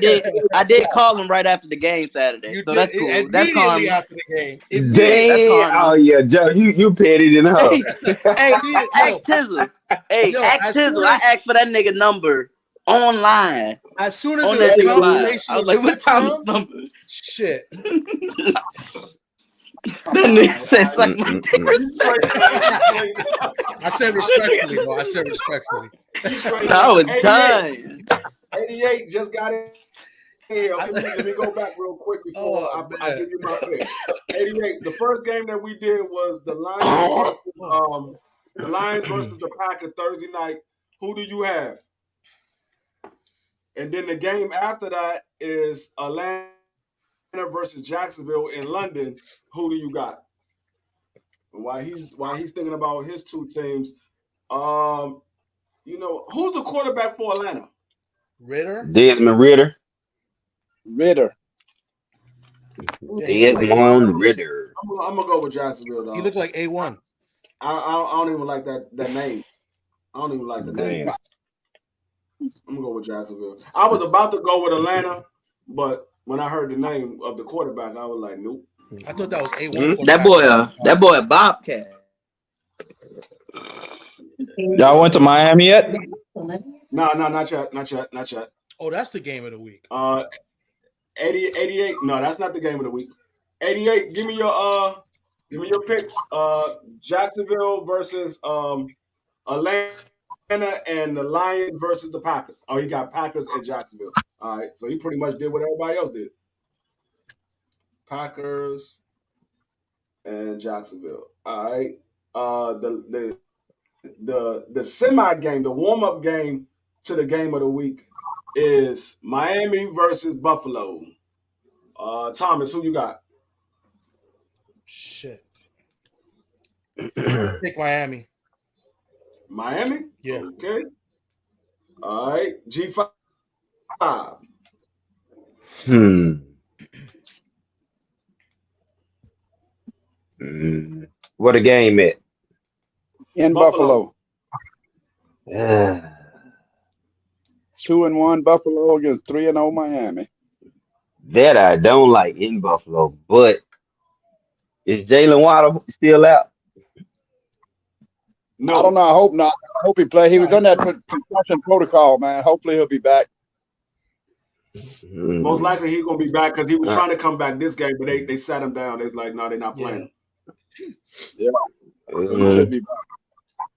did call him right after the game Saturday, so that's cool. That's
immediately
karma.
after the game.
"Damn, oh yeah, Joe, you petty than her."
Hey, ask Tizzle. Hey, ask Tizzle. I asked for that nigga number online.
As soon as
on
it was
that
confirmation,
I was like, "What Thomas number?"
Shit.
That nigga said, "Suck my dick."
I said respectfully, though. I said respectfully.
I was done.
88 just got in here. Okay, let me go back real quick before I give you my pick. 88. The first game that we did was the Lions versus the Packers Thursday night. Who do you have? And then the game after that is Atlanta versus Jacksonville in London. Who do you got? And while he's thinking about his two teams, who's the quarterback for Atlanta?
Ritter.
Desmond Ritter.
Desmond
Ritter.
I'm gonna go with Jacksonville. Though.
He looked like A1.
I don't even like that name. I don't even like the name. I'm gonna go with Jacksonville. I was about to go with Atlanta, but when I heard the name of the quarterback, I was like, nope.
I thought that was A1.
That boy a Bobcat.
Y'all went to Miami yet?
No, not yet.
Oh, that's the game of the week.
88. No, that's not the game of the week. 88. Give me your picks. Jacksonville versus Atlanta and the Lions versus the Packers. Oh, he got Packers and Jacksonville. All right, so he pretty much did what everybody else did. Packers and Jacksonville. All right. The semi game, the warm up game to the game of the week is Miami versus Buffalo. Thomas, who you got?
Shit. Take Miami.
Miami?
Yeah.
Okay. All right. G5.
What a game at?
In Buffalo.
Yeah.
2-1 Buffalo against 3-0 Miami.
That I don't like in Buffalo, but is Jalen Waddle still out?
No.
I don't know. I hope not. I hope he play. He was on that concussion protocol, man. Hopefully he'll be back.
Most likely he's gonna be back because he was trying to come back this game, but they sat him down. They was like, no, they're not playing.
Yeah. He should be back.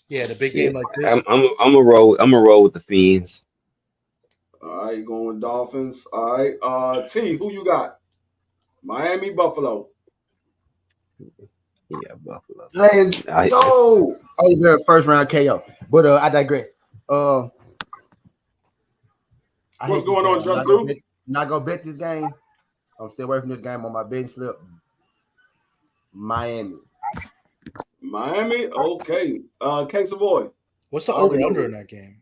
Yeah, the big game like this.
I'm a roll. I'm a roll with the Fiends.
All right, going with Dolphins. All right, T, who you got? Miami, Buffalo.
Yeah, Buffalo.
Let's go. Oh, they're first round KO. But I digress.
What's going on, Just Blue?
Not gonna bet this game. I'm still away from this game on my betting slip. Miami.
Okay. Case of Boy.
What's the over under in that game?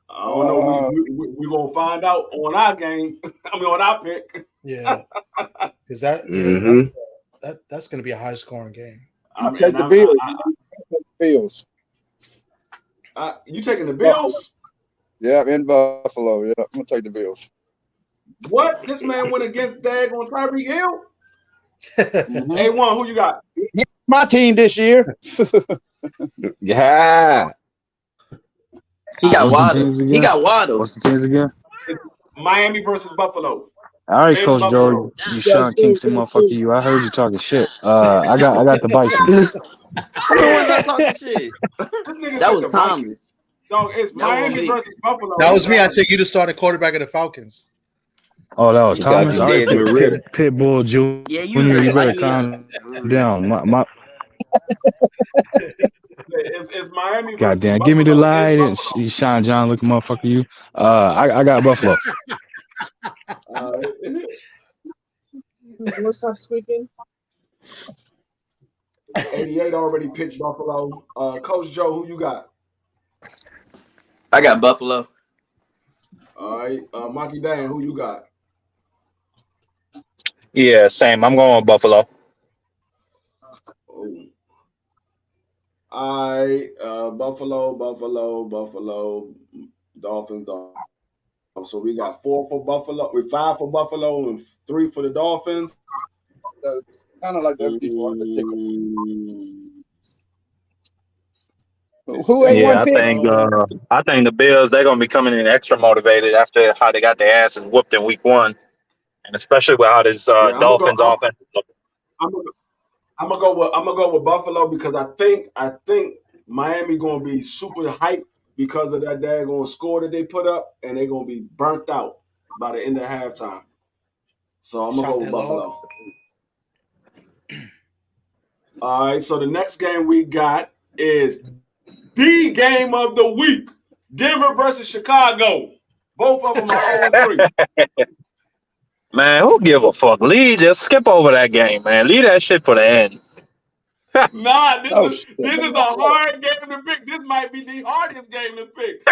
I don't know. We're gonna find out on our game. I mean, on our pick.
Yeah, because that's going to be a high scoring game.
Take the Bills. Bills.
You taking the Bills?
Yeah, in Buffalo. Yeah, I'm gonna take the Bills.
What? This man went against Dag on Tyreek Hill? A1, who you got?
My team this year.
Yeah.
He got Waddle. He got Waddle.
What's the teams again?
Miami versus Buffalo.
All right, Coach Joe, you Sean Kingston motherfucker, you. I heard you talking shit. I got the Bison.
Who was I talking shit? That was Thomas.
Dog, it's Miami versus Buffalo.
That was me. I said you to start a quarterback of the Falcons.
Oh, that was Thomas. All right, Pitbull Jr.
Yeah,
You better calm down.
It's Miami.
Goddamn, give me the light and you Sean John looking motherfucker, you. I got Buffalo.
What's up, speaking?
88 already picked Buffalo. Coach Joe, who you got?
I got Buffalo.
All right, Marky Dan, who you got?
Yeah, same. I'm going with Buffalo.
Oh. All right, Buffalo, Dolphins. So we got 4 for Buffalo, 5 for Buffalo, and 3 for the Dolphins.
Kind of like those people.
I think the Bills, they're gonna be coming in extra motivated after how they got their asses whooped in week 1, and especially with how this Dolphins offense is looking.
I'm gonna go with Buffalo because I think Miami gonna be super hyped because of that daggone score that they put up, and they're gonna be burnt out by the end of halftime. So I'm gonna go with Buffalo. All right, so the next game we got is the game of the week: Denver versus Chicago. Both of them are 0-3.
Man, who give a fuck? Just skip over that game, man. Leave that shit for the end.
Nah, this is a hard game to pick. This might be the hardest game to pick.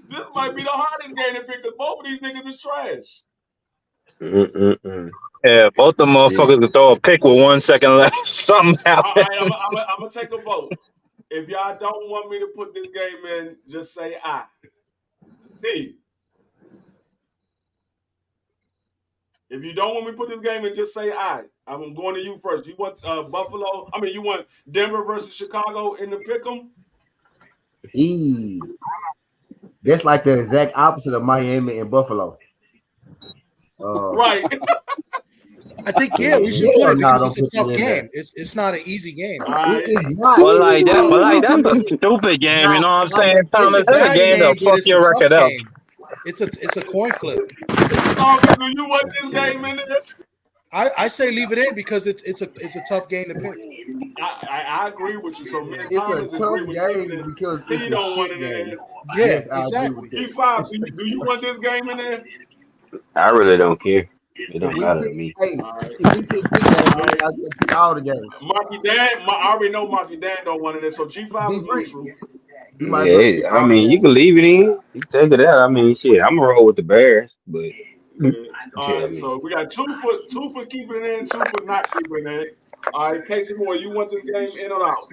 This might be the hardest game to pick because both of these niggas is trash.
Yeah, both the motherfuckers can throw a pick with 1 second left. Something happened.
All right, I'm gonna take a vote. If y'all don't want me to put this game in, just say aye. T. If you don't want me to put this game in, just say aye. I'm going to you first. You want Buffalo? I mean, you want Denver versus Chicago in the pick'em?
That's like the exact opposite of Miami and Buffalo.
Right.
I think we should put it because it's a tough game. It's not an easy game.
It is not.
But like that's a stupid game. You know what I'm saying, Thomas? That's a game to fuck your record up.
It's a coin flip.
Do you want this game in there?
I say leave it in because it's a tough game to pick.
I agree with you. So
it's a tough game because it's a shit game.
Yes, exactly.
G5, do you want this game in there?
I really don't care. It don't matter to me.
Hey, all the games.
Marky Dan, I already know Marky Dan don't want it. So G5 is neutral.
Yeah, I mean, you can leave it in. You take it out. I mean, shit, I'm gonna roll with the Bears, but
All right, so we got two for keeping it in, two for not keeping it in. All right, Casey Moore, you want this game in or out?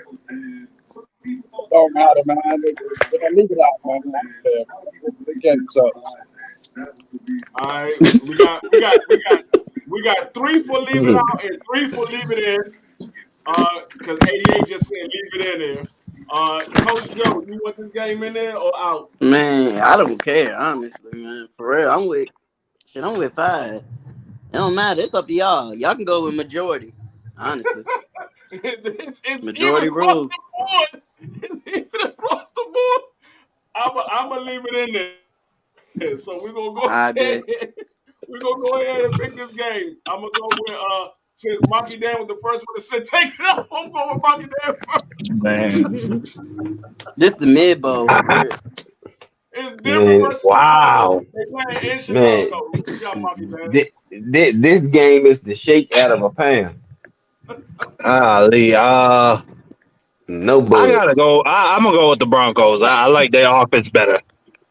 Don't matter, man. Leave it out, man. The game sucks.
All right, we got 3 for leave it out and 3 for leave it in. Because 88 just said leave it in there. Coach Joe, you want this game in there or out?
Man, I don't care, honestly, man. For real, I'm with 5. It don't matter. It's up to y'all. Y'all can go with majority, honestly.
it's
Majority rule.
It's even across the board. I'm gonna leave it in there. So we're gonna go ahead. We're gonna go ahead and pick this game. I'm gonna go with since Monkey Dan was the first one to say take it up, I'm going with Monkey Dan first.
Man.
This the mid bowl.
It's Denver versus
wow.
Chicago. They playing in Chicago.
This game is the shake out of a pan.
Lee,
no bugs.
I gotta go. I'm gonna go with the Broncos. I like their offense better.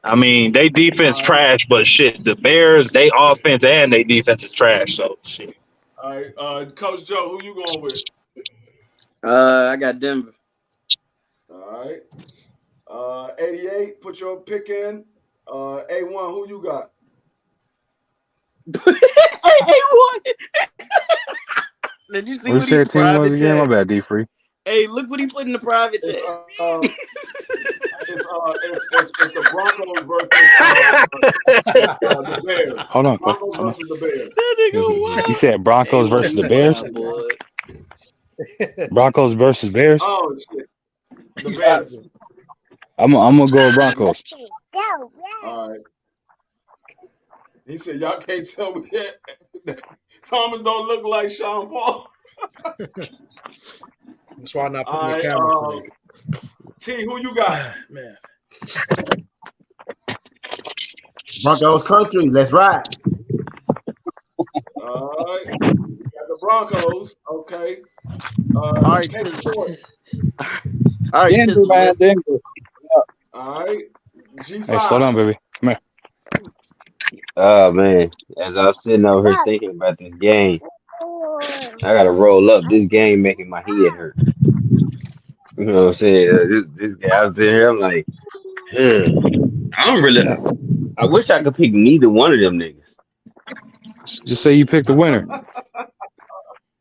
I mean, they defense trash, but shit, the Bears, they offense and they defense is trash. So shit.
All right, Coach Joe, who you going with?
I got Denver.
All right. 88, put your pick in. A1, who you got?
A1. Did you see what he
said team was again? My bad, D-Free.
Hey, look what he put in the private chat.
It's the Broncos versus the Bears.
Hold on,
Broncos versus the Bears.
You said Broncos versus the Bears? Broncos versus Bears?
Oh, shit. The Bears.
I'm gonna go with Broncos.
All right. He said, y'all can't tell me yet. Thomas don't look like Sean Paul.
That's why I'm not putting the camera today.
T, who you got?
Man.
Broncos country, let's ride.
All right. We got the Broncos. Okay.
All right.
All right, Denver, man, Denver.
All right. G5.
Hey, slow down, baby. Come here.
Oh man, as I was sitting over here thinking about this game, I gotta roll up. This game making my head hurt. You know what I'm saying? This guy out there, I'm like, I don't really. I wish I could pick neither one of them niggas.
Just say you picked the winner.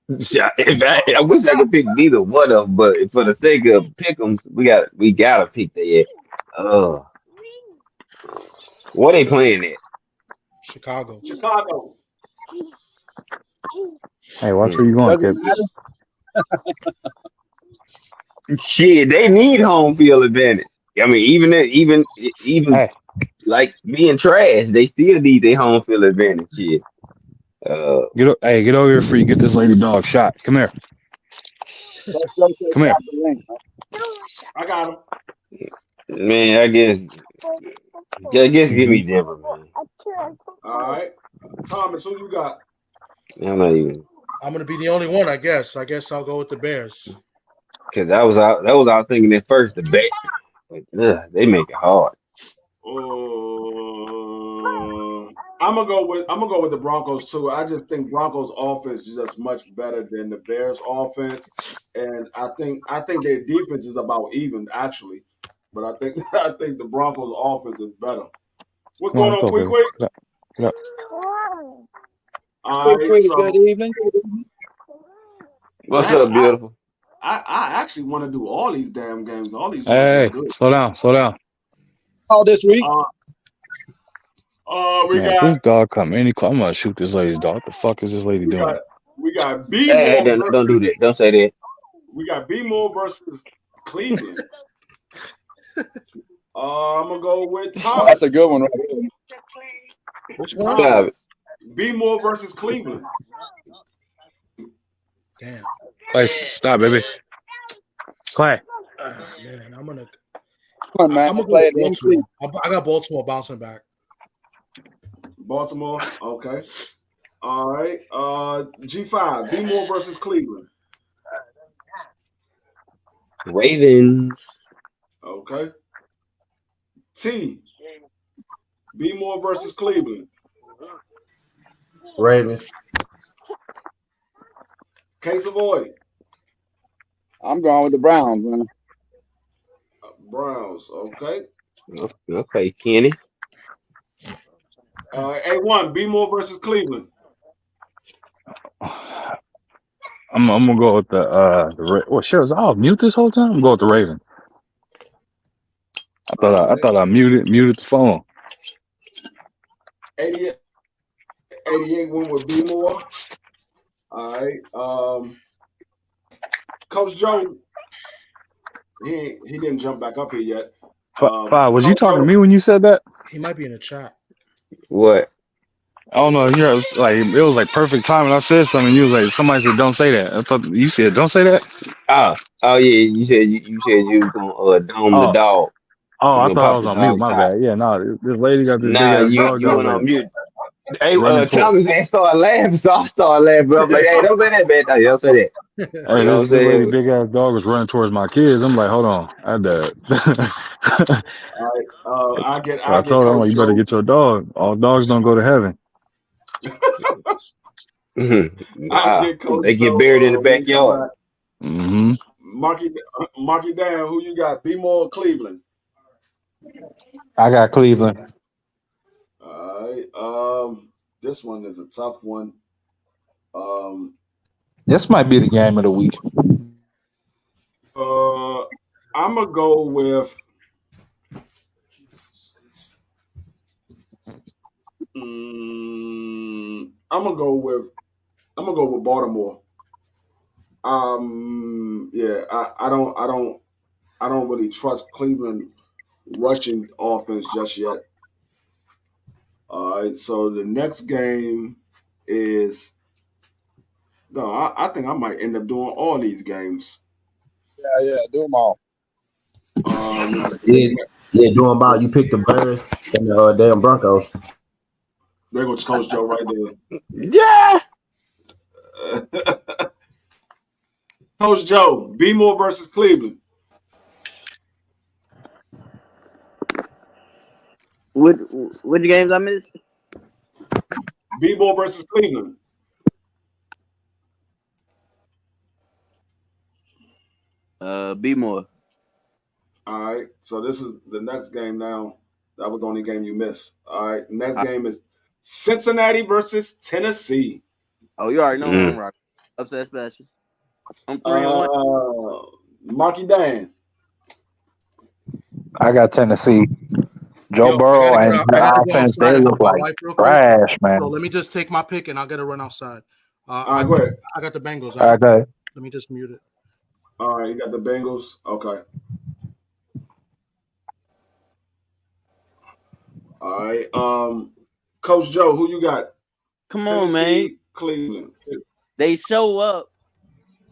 Yeah, I wish I could pick neither one of them, but for the sake of pick'ems, we gotta pick the. What they playing at?
Chicago.
Hey, watch where you going, kid.
Shit, they need home field advantage. I mean, even
hey,
like being trash, they still need their home field advantage. Shit.
Get over here before you get this lady dog shot. Come here. Come here.
I got him.
Man, I guess give me Denver, man.
All right. Thomas, who you got?
I'm not even.
I'm gonna be the only one, I guess. I guess I'll go with the Bears.
Because I was out thinking at first the bet. But, they make it hard.
I'm gonna go with the Broncos too. I just think Broncos offense is just much better than the Bears offense, and I think their defense is about even actually. But I think the Broncos offense is better. What's going on, Quick?
Get up.
All right, so,
good evening.
What's up, beautiful?
I actually want to do all these damn games. All these.
Hey, slow down.
All this week.
We got
this dog come any. I'm gonna shoot this lady's dog. What the fuck is this lady doing?
We got B.
Hey, don't do that. Don't say that.
We got B Moore versus Cleveland. I'm gonna go with Thomas.
That's a good one, right there.
Which one?
B Moore versus Cleveland.
Damn.
Clay, stop, baby. Clay.
Man, I'm gonna
play
go Baltimore. I got Baltimore bouncing back.
Baltimore. Okay. All right. G5. B Moore versus Cleveland.
Ravens.
Okay. T. B Moore versus Cleveland.
Ravens.
Case Avoid.
I'm going with the Browns, man.
Browns. Okay.
Okay, Kenny.
A1, B More versus Cleveland.
I'm gonna go with the well, sure, was I off mute this whole time? I'm going with the Ravens. I thought I muted the phone.
88 went with B More. All right. Coach Joe, he didn't jump back up here yet.
Five, was you
Coach
talking
Joe,
to me when you said that?
He might be in the chat.
What?
I don't know. Yeah, it was like perfect timing. I said something. You was like, somebody said, "Don't say that." I thought you said, "Don't say that."
Oh yeah. You said you was gonna dome the
Oh,
dog.
I
You gonna
thought I
pop
was
the
on mute.
dog
My
top.
bad. Yeah, no, this lady got this big
Nah,
ass
you
dog
you
that was
went on
like
mute. Hey,
running toward.
Thomas ain't started laughing, so I started laughing. But I'm like, hey, don't say that, man. No, don't say that.
Hey,
Don't
this
say
lady
that.
big ass dog was running towards my kids. I'm like, hold on, I died.
all right. I get
I told her, I'm
Coach
like, you better
Joe.
get your dog. All dogs don't go to heaven.
I
Nah,
get Coach
they get buried in the
Joe when he come
backyard.
back.
Mm-hmm.
Marky down. Who you got? B More or Cleveland?
I got Cleveland.
All right. This one is a tough one.
This might be the game of the week.
I'm gonna go with. I'm gonna go with Baltimore. Yeah, I don't really trust Cleveland rushing offense just yet. All right, so the next game is no. I think I might end up doing all these games.
Yeah, do them all.
Yeah, doing about you pick the Bears and the damn Broncos.
There goes Coach Joe right
Yeah.
there. Coach Joe, B More versus Cleveland.
Which games I missed?
B More versus Cleveland.
B More.
All right, so this is the next game now. That was the only game you missed. All right, next game is Cincinnati versus Tennessee.
Oh, you already know who I'm rocking. Upset special. I'm 3-1.
Marky Dan.
I got Tennessee. Joe
Yo,
Burrow
I
and
gotta
the
go
offense,
outside
they
and help
look
my
like
wife real quick.
trash, man.
So let me just take my pick and I'll get a run outside.
All right, go ahead.
I got the Bengals.
Okay.
Let me just mute it.
All right, you got the Bengals. Okay. All right. Coach Joe, who you got?
Come on, man.
Cleveland.
They show up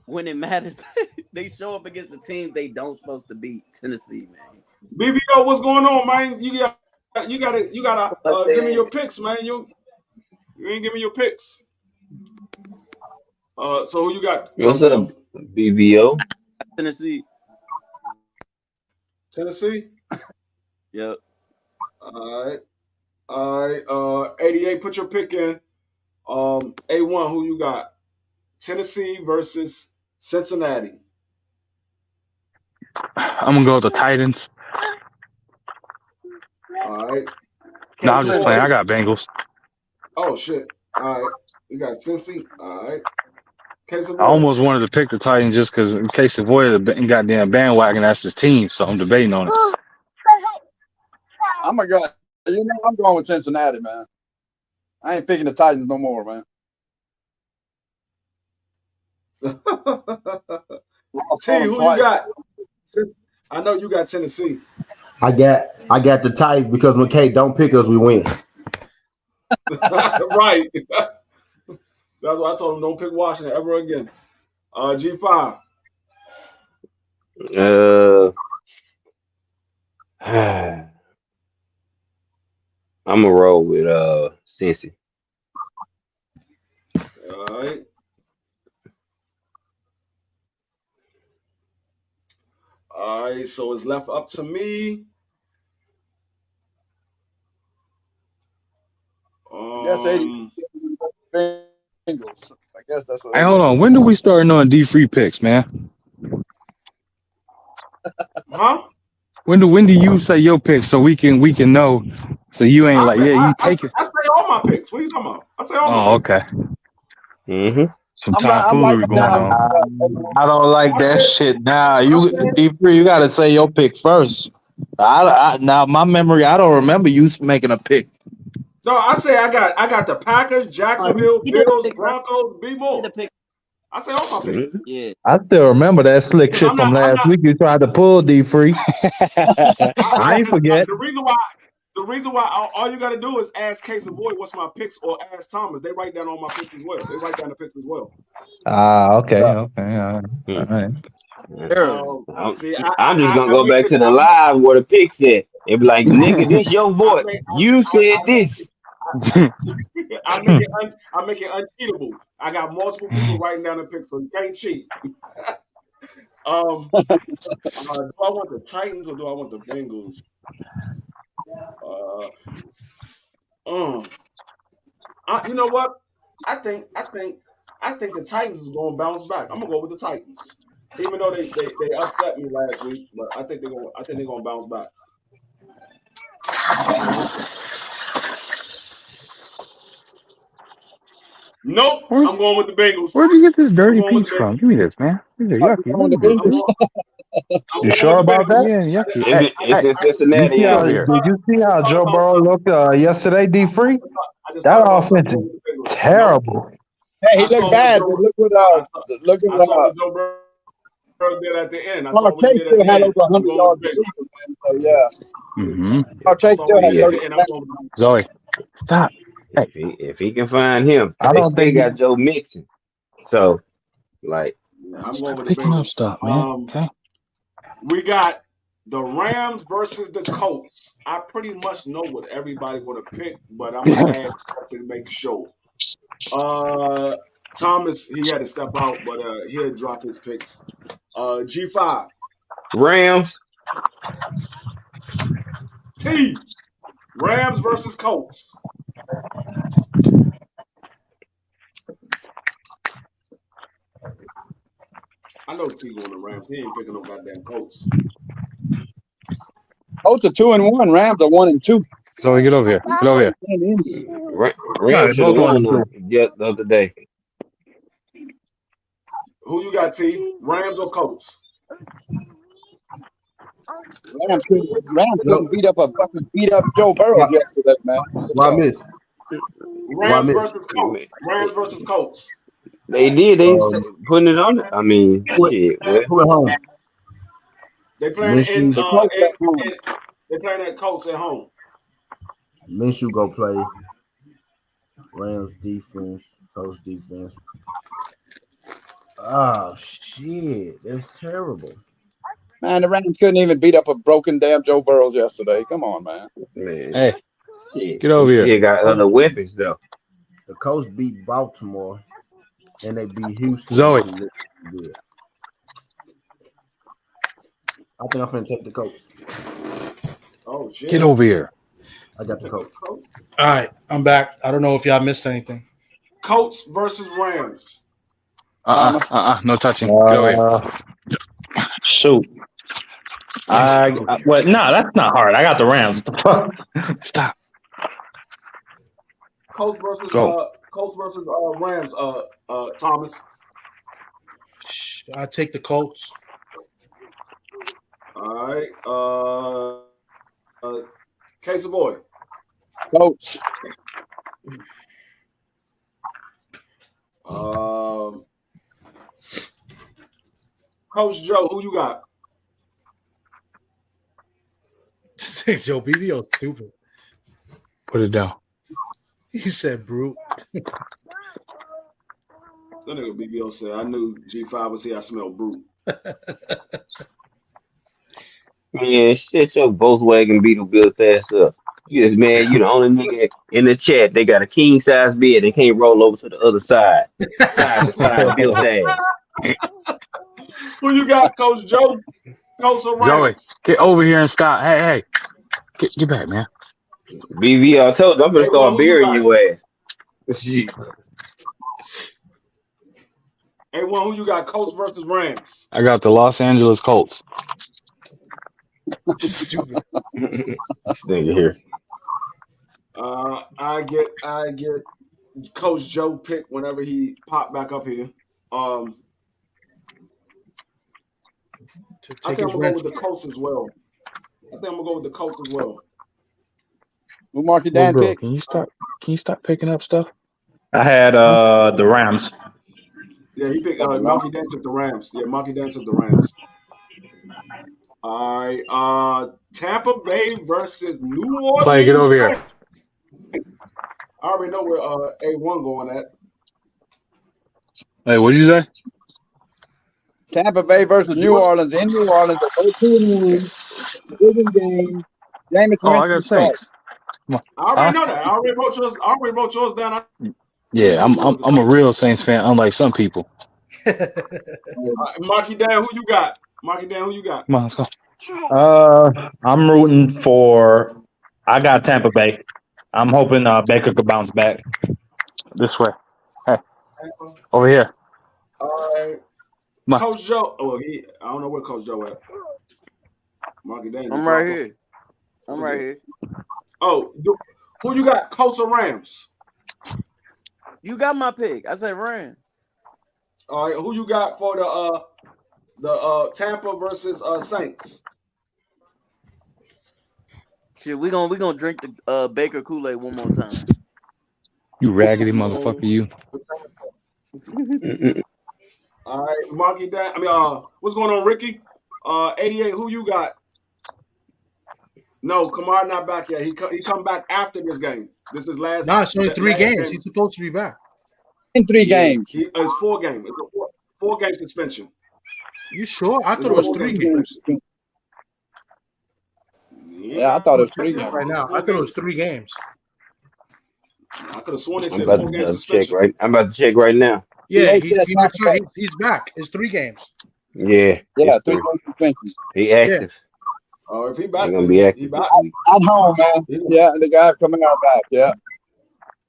when it matters. They show up against the teams they don't supposed to beat. Tennessee, man.
BBO, what's going on, man? You gotta give me your picks, man. You ain't give me your picks. So who you got?
What's
Coach
up,
Joe?
BBO?
Tennessee.
Tennessee.
Yep.
All right. 88. Put your pick in. A1. Who you got? Tennessee versus Cincinnati.
I'm gonna go with the Titans.
All right.
No, I'm just playing. I got Bengals.
Oh shit. All right. You got Cincy. All right. Case of
I almost wanted to pick the Titans just because in case avoided a goddamn bandwagon, that's his team. So I'm debating on it.
I'm a guy. I'm going with Cincinnati, man. I ain't picking the Titans no more, man.
T, who you got? I know you got Tennessee.
I got the Titans because when K don't pick us, we win.
Right. That's why I told him don't pick Washington ever again. G5.
I'm gonna roll with Cincy.
All right. All right, so it's left up to me.
I guess 80 Bengals. I guess that's what.
Hey, hold on. When do we start knowing D-free picks, man?
Huh?
When do you say your picks so we can know? So you ain't like, yeah, you take it.
I say all my picks. What are you talking about? I say all my
Oh,
picks.
okay.
Mm-hmm.
Some
I'm writing
tomfoolery going
down.
on. I don't like that shit. Nah, you
said-
D-free, you gotta say your pick first. Now my memory, I don't remember you making a pick.
No, I say I got the Packers, Jacksonville,
he did a
Bills,
pick first.
Broncos, B
He did
more.
a pick.
I say all my picks.
Yeah.
I still remember that slick
Because
shit
I'm
from
not-
last week. You tried to pull D-free. I ain't forget.
The reason why all you got to do is ask Case Avoid what's my picks or ask Thomas. They write down all my picks as well. They write down the picks as well.
Okay, all right.
See,
I'm just gonna
I
go
make
back
it,
to the live where the pick said. It be like, nigga, this your voice.
I
You said this.
I make it uncheatable. I got multiple people writing down the picks, so you can't cheat. Do I want the Titans or do I want the Bengals? You know what? I think the Titans is going to bounce back. I'm gonna go with the Titans, even though they upset me last week. But I think they're gonna bounce back. Nope, I'm going with the Bengals.
Where'd you get this dirty piece from? Give me this, man. These are yucky. You sure about that? Yeah, yucky.
It's in Cincinnati.
Did you see how Joe Burrow looked yesterday, D-free? That offense is terrible.
Hey, he looked bad. But look what
I saw what Joe Burrow did at the end. I saw what he
Chase
did
still
at the
had
end.
over 100 yards receiving, man. So yeah.
Mm-hmm.
Chase still had 30.
Zoe, stop. Hey,
if he can find him,
I don't think
they got Joe Mixon. So, like,
I'm going with the
picking up
Bengals.
stuff, man. Okay.
We got the Rams versus the Colts. I pretty much know what everybody's going to pick, but I'm going to add to make sure. Thomas, he had to step out, but he had dropped his picks. G5.
Rams.
T. Rams versus Colts. I know T going to Rams. He ain't picking no goddamn Colts.
Colts are 2-1. Rams are 1-2.
Zoe, get over here. Get over here.
Rams should have won the other day.
Who you got, T? Rams or Colts?
Rams couldn't beat up Joe Burrow yesterday, man.
Why miss?
Rams versus Colts. Rams versus Colts.
They did. They putting it on. I mean, shit.
Who at home?
They playing they're playing at Colts at home.
Minshew go play. Rams defense, Colts defense. Oh shit, that's terrible.
Man, the Rams couldn't even beat up a broken damn Joe Burrow yesterday. Come on, man.
Hey, get over here.
They got other weapons though.
The Colts beat Baltimore, and they beat Houston.
Zoe.
Good. I think I'm finna take the Colts.
Oh shit!
Get over here.
I got the Colts.
All right, I'm back. I don't know if y'all missed anything.
Colts versus Rams.
No touching. Get over here. Shoot. Well, no, that's not hard. I got the Rams. What the fuck? Stop.
Colts versus Rams. Thomas.
I take the Colts.
All right. Case of boy.
Colts.
Coach Joe, who you got?
Joe BBO stupid.
Put it down.
He said brute.
That nigga BBO said, I knew G5 was here. I smell brute.
Man, shit your Volkswagen Beetle built ass up. You the only nigga in the chat. They got a king size bed. They can't roll over to the other side. Side to side built ass.
Who you got, Coach Joe? Coach or
Zoe, get over here and stop. Hey. Get back, man.
BV, I told you, I'm gonna start burying your ass.
A1, who you got? Colts versus Rams.
I got the Los Angeles Colts.
Stupid.
This nigga here.
I get Coach Joe pick whenever he popped back up here. I think I'm gonna go with the Colts as well.
Who Marky Dan
Bro,
pick?
can you stop picking up stuff? I had the Rams.
Yeah, he picked. Marky Dan took the Rams. Yeah, Marky Dan took the Rams. All right. Tampa Bay versus New Orleans.
Clay, get over here.
I already know where A1 going at.
Hey, what did you say?
Tampa Bay versus New Orleans. In New Orleans, a 13-1 division game. Jameis
Oh, I
Winston
got
starts.
Saints. Come on.
I already know that. I already wrote yours down.
Yeah, I'm a real Saints fan, unlike some people.
Marky Dan, who you got?
Come on, let's go. I'm rooting for. I got Tampa Bay. I'm hoping Baker could bounce back. This way. Hey, over here.
All right. Coach Joe. Well, I don't know where Coach Joe at. Marky Dan.
I'm right here.
Oh, who you got? Colts or Rams?
You got my pick. I said Rams.
All right. Who you got for the Tampa versus Saints?
Shit, we gonna drink the Baker Kool-Aid one more time.
You raggedy motherfucker, you.
All right, Marky Dan. What's going on, Ricky? 88. Who you got? No, Kamar not back yet. He come back after this game. This is last.
No, it's only 3 games. He's supposed to be back.
In 3 games.
It's 4 games. It's a 4-game suspension.
You sure? I thought it was 3 games.
Yeah, I thought it was 3 games.
Right now, I thought it was 3 games.
I could have sworn they
I'm
said
about
4-game
to
suspension.
check right. I'm about to check right now.
Yeah, he's back. It's 3 games.
Yeah.
Yeah, 3 games suspension.
He active.
Oh, if he back,
He's gonna be active.
He back.
At home, man. Yeah, the guy's coming out back. Yeah.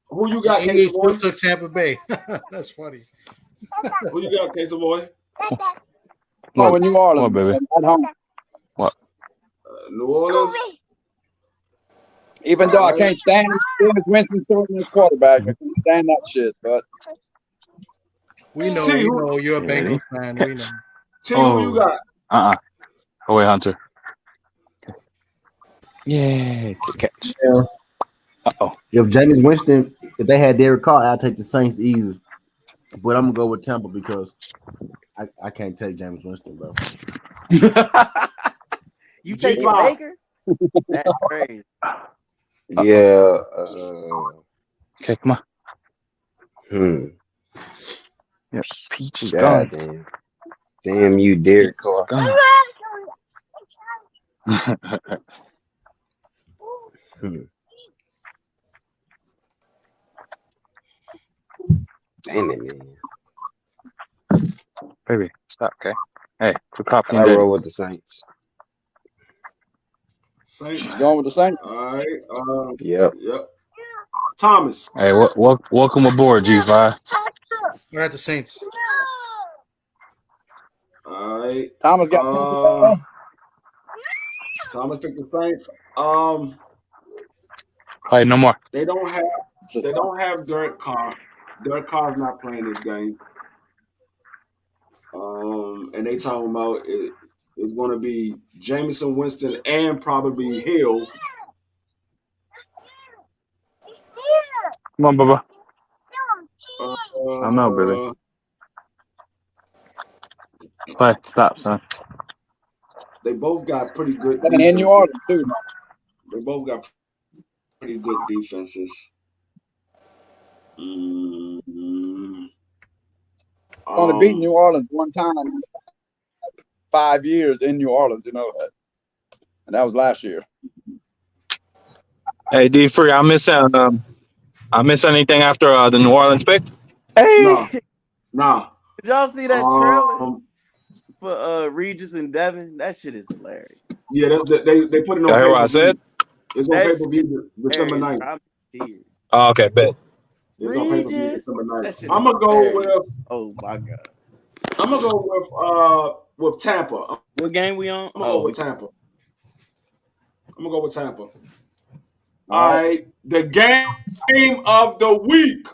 Who you got,
He
Casey
still
Boy?
took Tampa Bay. That's funny.
Who you got, Casey Boy?
Oh, in New Orleans.
What, baby?
At home.
What?
New Orleans.
Even though I can't stand Jameis Winston starting as quarterback, I can't stand that shit. But
We know, you're a Bengals fan. We know.
Who you got?
Go away, Hunter. Yeah, good catch.
Yeah.
Uh-oh.
If Jameis Winston, if they had Derek Carr, I'd take the Saints easy. But I'm gonna go with Tampa because I can't take Jameis Winston, bro.
You taking Baker? That's crazy.
Yeah.
Okay, come on. Yeah, Peach is gone.
Damn. Damn you, Derek Carr. Damn it, man.
Baby, stop, okay? Hey, quit copying.
I roll with the Saints.
Saints.
Going with the Saints?
All right.
Yep.
Thomas.
Hey, welcome aboard, G5.
We're at the Saints.
All right.
Thomas got
Thomas picked the Saints.
Hey, no more.
They don't have Derek Carr. Derek Carr's not playing this game. And they talking about it's going to be Jameson Winston and probably Hill.
Come on, Bubba. I know, baby. Play, stop, son.
They both got pretty good.
And in New Orleans too.
They both got pretty good defenses.
Only beat New Orleans one time in 5 years in New Orleans, you know that. And that was last year.
Hey, D3, I miss anything after the New Orleans pick?
Hey,
nah.
Did y'all see that trailer for Regis and Devin? That shit is hilarious.
Yeah, they put it on.
You hear what I said?
It's on pay-per-view December 9th.
Oh, okay, bet.
It's on pay-per-view December 9th. I'm gonna go with.
Oh my god.
I'm gonna go with Tampa.
What game we on?
I'm gonna go with Tampa. I'm gonna go with Tampa. All right. The game of the week: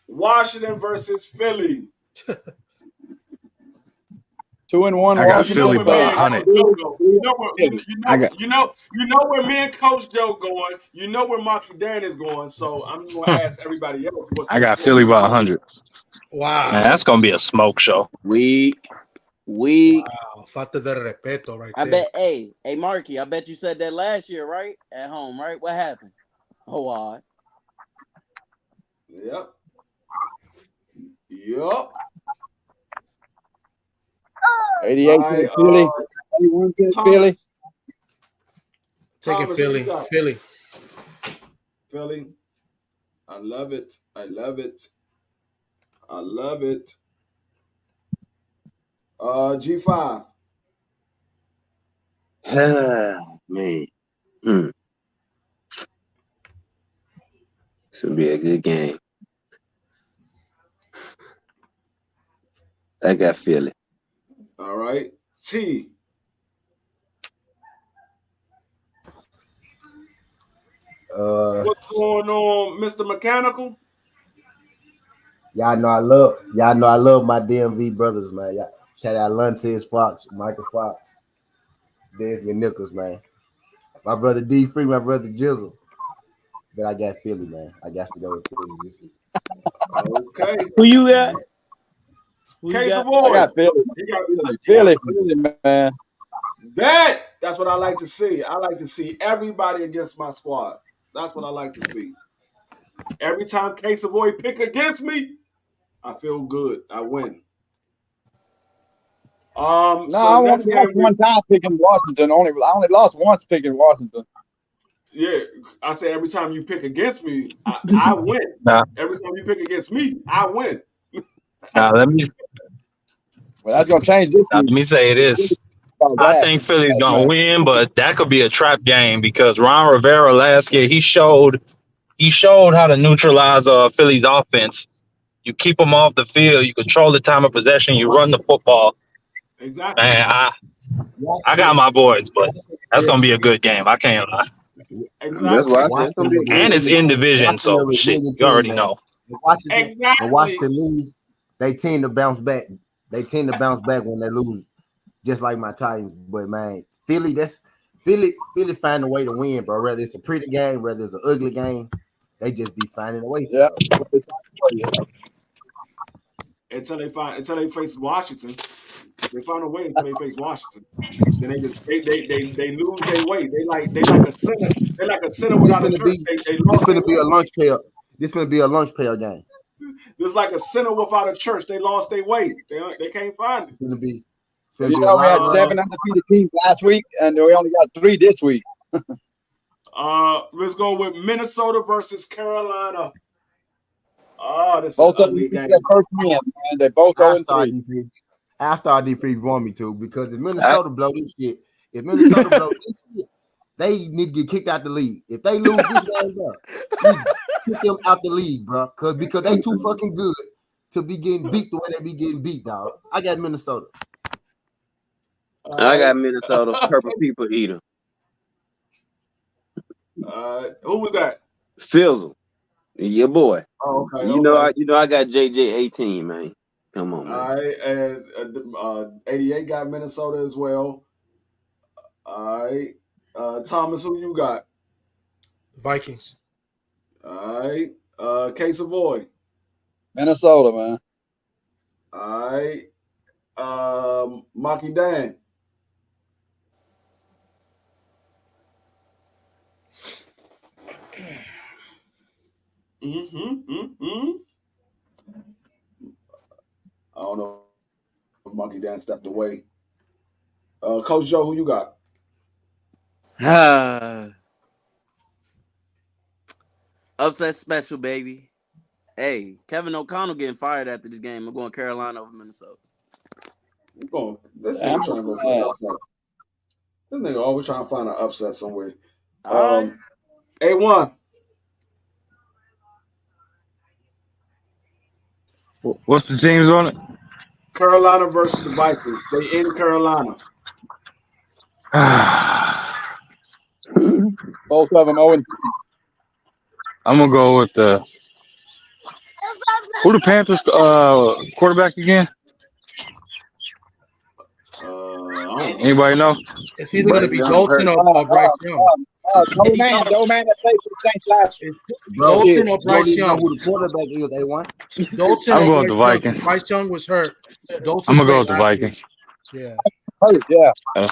Washington versus Philly.
2-1.
I got Philly by 100.
You know where me and Coach Joe going. You know where Marky Dan is going. So I'm just gonna ask everybody else.
I got Philly by 100.
Wow.
Man, that's gonna be a smoke show.
Weak.
Wow. Falta de respeto right
I
there.
bet. Hey, Marky. I bet you said that last year, right? At home, right? What happened? Oh, all right.
Yep.
$88 to Philly. 81 to Philly.
Taking Philly.
Philly. I love it. G5.
Man. This will be a good game. I got Philly.
All right. T. What's going on, Mr. Mechanical?
Y'all know I love my DMV brothers, man. Y'all, shout out Luntes Fox, Michael Fox, Desmond Nichols, man. My brother D Free, my brother Jizzle. But I got Philly, man. I got to go with Philly this week.
Okay.
Who you got?
Case of
I got Philly. Philly, man.
That's what I like to see. I like to see everybody against my squad. That's what I like to see. Every time Case of Boy pick against me, I feel good. I win.
I only lost one time picking Washington. I only lost once picking Washington.
Yeah, I say every time you pick against me, I win. Every time you pick against me, I win.
Let me.
Well, that's gonna change this.
Let me say this. I think Philly's gonna win, but that could be a trap game because Ron Rivera last year he showed how to neutralize Philly's offense. You keep them off the field, you control the time of possession, you run the football.
Exactly.
Man, I got my boys, but that's gonna be a good game. I can't lie.
Exactly.
That's why I said it's gonna be good.
And it's in division, so shit, you already know.
When Washington lose, they tend to bounce back. They tend to bounce back when they lose, just like my Titans. But man, Philly find a way to win, bro. Whether it's a pretty game, whether it's an ugly game, they just be finding a way.
Yeah.
Until they face Washington, they find a way until they face Washington. Then they lose their way. They like a sinner. They like a sinner without a church.
This finna be a lunch pail. This finna be a lunch pail game.
There's like a sinner without a church. They lost their way. They can't find it.
It's gonna be.
We had 7 undefeated teams last week, and we only got 3 this week.
Let's go with Minnesota versus Carolina. This
both
is
of them get their first win, man. They both go in 3.
I'll start D3 if you want me to, because if Minnesota blow this shit, they need to get kicked out the league. If they lose this game, bro, kick them out the league, bro. Because they too fucking good to be getting beat the way they be getting beat, dog. I got Minnesota.
I got Minnesota. Purple people eater.
Who was that?
Fizzle. Your boy.
Oh, okay.
You know I got JJ18, man. Come on, man.
All right, and 88 got Minnesota as well. All right, Thomas, who you got?
Vikings.
All right, Case Savoy.
Minnesota, man.
All right, Maki Dan. I don't know if Monkey Dan stepped away. Coach Joe, who you got?
Upset special, baby. Hey, Kevin O'Connell getting fired after this game. I'm going Carolina over Minnesota.
This nigga trying to go for an upset. This nigga always trying to find an upset somewhere.
All right.
A1.
What's the teams on it?
Carolina versus the Vikings. They in Carolina.
Both of them 0.
I'm gonna go with who the Panthers quarterback again? Anybody know?
It's either going to be
Bryce Young
Dalton
hurt.
or Bryce Young.
Joe Man that played for the Saints last year.
Dalton or
You don't
Bryce
even know
Young.
who the quarterback is, A1.
Dalton
I'm
or
going with the
Bryce Young.
Vikings.
Bryce Young was hurt. Dalton
I'm gonna go
played
with the
last year.
Vikings.
Yeah.
Yeah.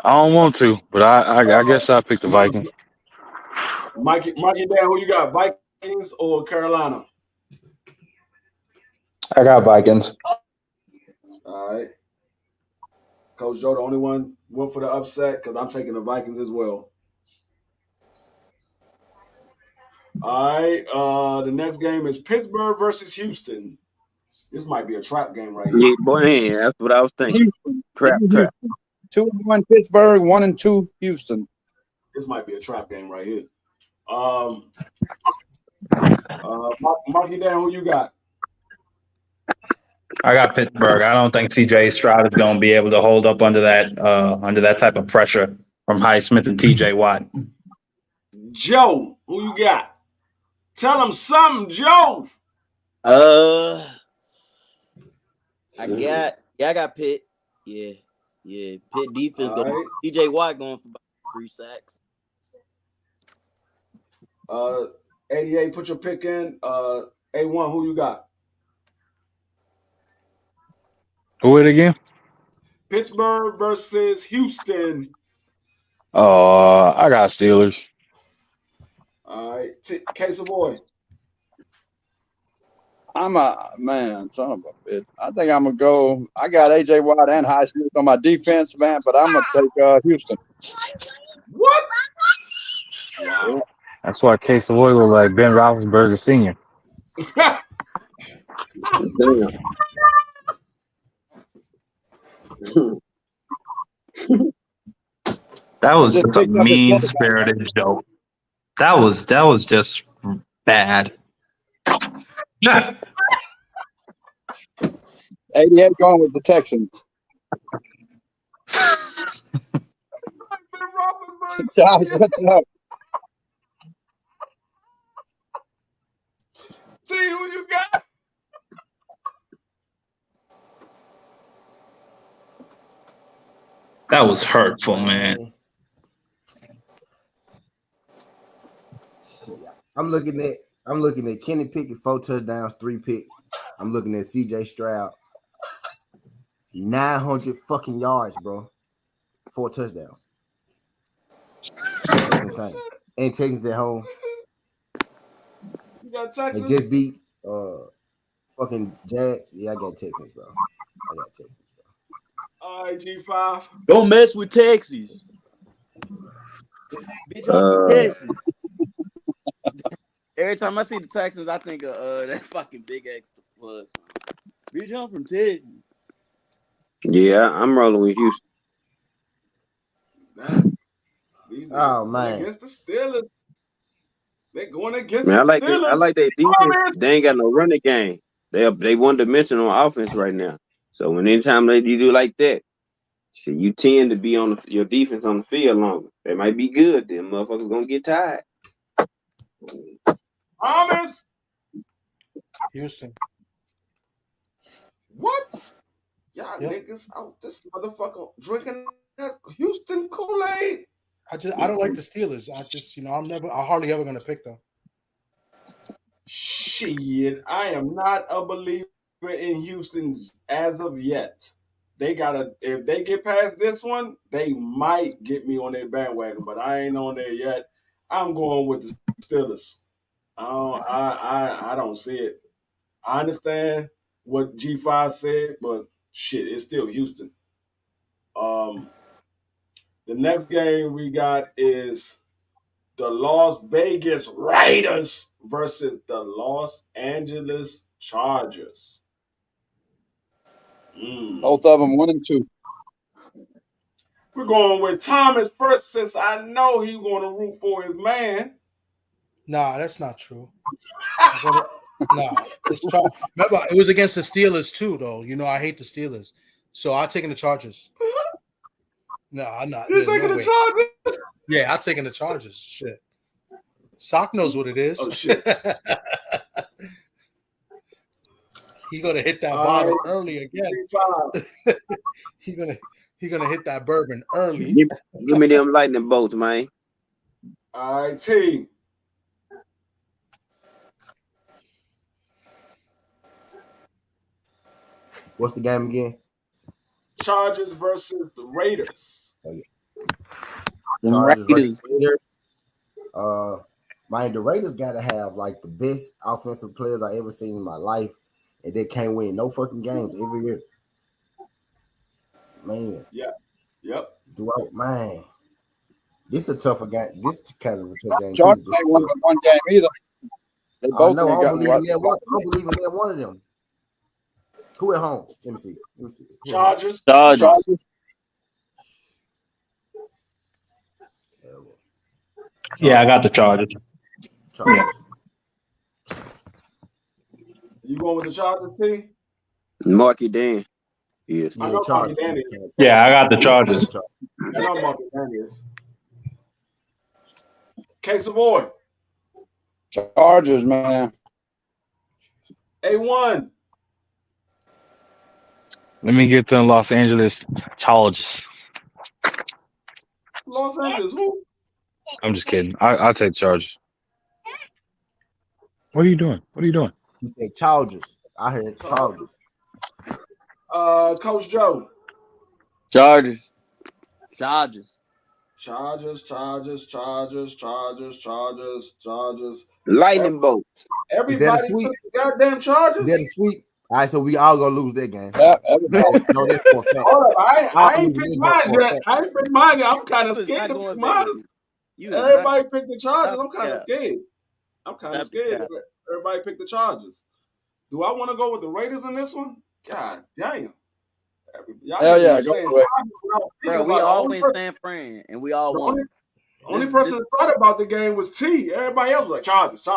I don't want to, but I guess I'll pick the Vikings.
Mikey Dan, who you got? Vikings or Carolina?
I got Vikings.
All right. Coach Joe, the only one went for the upset because I'm taking the Vikings as well. All right. The next game is Pittsburgh versus Houston. This might be a trap game right here.
Yeah, boy, that's what I was thinking. Trap.
2-1 Pittsburgh, 1-2 Houston.
This might be a trap game right here. Marky Dan, who you got?
I got Pittsburgh. I don't think CJ Stroud is going to be able to hold up under that type of pressure from Highsmith and TJ Watt.
Joe, who you got? Tell him something, Joe.
I got Pitt. Yeah. Pitt defense going.
Right.
TJ Watt going for about 3 sacks.
88, put your pick in. A1, who you got?
Who it again?
Pittsburgh versus Houston.
I got Steelers.
All right. Case of boy.
I'm a man, son of a bitch. I think I'm gonna go. I got AJ Watt and Highsmith on my defense, man, but I'm gonna take Houston.
What?
Wow.
That's why Case of Oil was like Ben Roethlisberger Sr. That was just a mean-spirited joke. That was just bad.
88 going with the Texans. Josh, what's up?
See who you got?
That was hurtful, man.
I'm looking at Kenny Pickett, 4 touchdowns, 3 picks. I'm looking at CJ Stroud, 900 fucking yards, bro. 4 touchdowns. That's insane. And Texans at home.
You got Texans?
They just beat fucking Jags. Yeah, I got Texans, bro.
All right, G5.
Don't mess with Texas. Bitch, I'm from Texas. Every time I see the Texans, I think of that fucking big extra plus. Bitch, I'm from Texas.
Yeah, I'm rolling with Houston.
Oh man,
against the Steelers. They're going against
Man,
the Steelers.
I like their defense. They ain't got no running game. They one dimensional offense right now. So anytime you do like that, so you tend to be on your defense on the field longer. They might be good. Them motherfuckers gonna get tired.
Thomas.
Houston.
What? Y'all niggas out this motherfucker drinking that Houston Kool-Aid.
I don't like the Steelers. I'm hardly ever gonna pick them.
Shit, I am not a believer in Houston as of yet. If they get past this one, they might get me on their bandwagon, but I ain't on there yet. I'm going with the Steelers. I don't see it. I understand what G5 said, but shit, it's still Houston. The next game we got is the Las Vegas Raiders versus the Los Angeles Chargers.
Both of them 1-2.
We're going with Thomas first, since I know he's going to root for his man.
Nah, that's not true. Nah, remember, it was against the Steelers too, though. You know, I hate the Steelers, so I'm taking the Chargers. No, I'm not.
You're
There's
taking
no
the
way.
Chargers?
Yeah, I'm taking the Chargers. Shit. Sock knows what it is.
Oh shit.
He gonna hit that
All
bottle
right.
early again.
G5.
he gonna hit that bourbon early.
Give me them lightning bolts, man.
All right, T.
What's the game again?
Chargers versus the Raiders.
The
Chargers versus
Raiders.
Raiders. Man, the Raiders gotta have like the best offensive players I ever seen in my life, and they can't win no fucking games every year. Man.
Yeah. Yep.
Man. This is a tougher game. This is kind of a tough game.
Chargers ain't won but one game either. They both
no,
ain't
I
gotten
don't believe in that one of them. Who at home? Let me see.
Chargers.
Yeah, I got the Chargers.
Chargers.
Yeah.
You going with the Chargers, T?
Marky Dan. Yes.
I know Marky Dan is.
Yeah, I got the Chargers.
I know Marky Dan is. K Savoy.
Chargers, man.
A1.
Let me get the Los Angeles Chargers.
Los Angeles, who?
I'm just kidding. I'll take Chargers. What are you doing?
He said Chargers. I heard Chargers.
Coach Joe.
Chargers.
Lightning bolt.
Everybody took the goddamn Chargers.
They're the sweep. All right, so we all gonna lose that game.
Yeah,
no, that's for a fact.
Hold up, I ain't picked mine yet. I'm kind of scared to pick mine. Everybody picked the Chargers. I'm kind of scared. Everybody picked the Chargers. Do I want to go with the Raiders in this one? God damn.
Hell yeah, go for it.
Bro, we all went San Fran, and we all won.
Only person that thought about the game was T. Everybody else was like Chargers.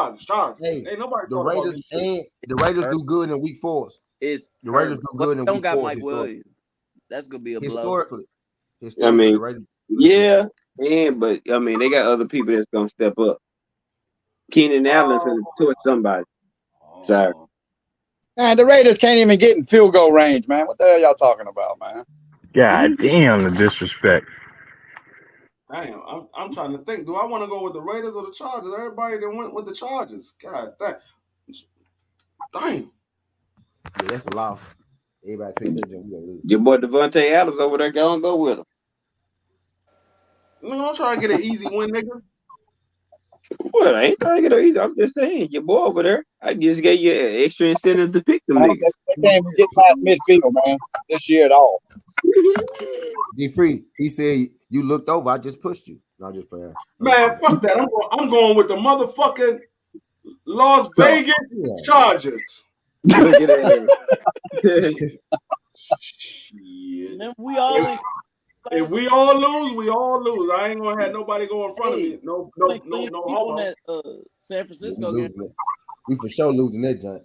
Hey,
ain't nobody
the
thought
Raiders
about this shit.
the Raiders do good in week 4s.
The
Raiders do good in
don't
week
got
4s.
Mike Williams. That's gonna be a blow.
Historically,
I mean,
the Raiders,
yeah, but I mean, they got other people that's gonna step up. Keenan Allen's gonna torch somebody. Sorry.
Man, the Raiders can't even get in field goal range, man. What the hell y'all talking about, man?
God damn, the disrespect.
Damn, I'm trying to think. Do I want to go with the Raiders or the Chargers? Everybody that went with the Chargers. God damn.
Yeah, that's a loss. Everybody picked that game. We gonna lose.
Your boy Devontae Adams over there, go with him.
Nigga, I'm trying to get an easy win, nigga.
Well, I ain't trying to get easy. I'm just saying, your boy over there. I just gave you an extra incentive to pick them niggas.
They can't even get past midfield, man, this year at all.
Be free. He said you looked over. I just pushed you. No, just playing.
Man, fuck that. I'm going with the motherfucking Las Vegas Chargers.
Look at that.
Shit.
Then we all went.
If we all lose, we all lose. I ain't gonna have nobody go in front of me. No
people in that San Francisco game.
We for sure losing that joint.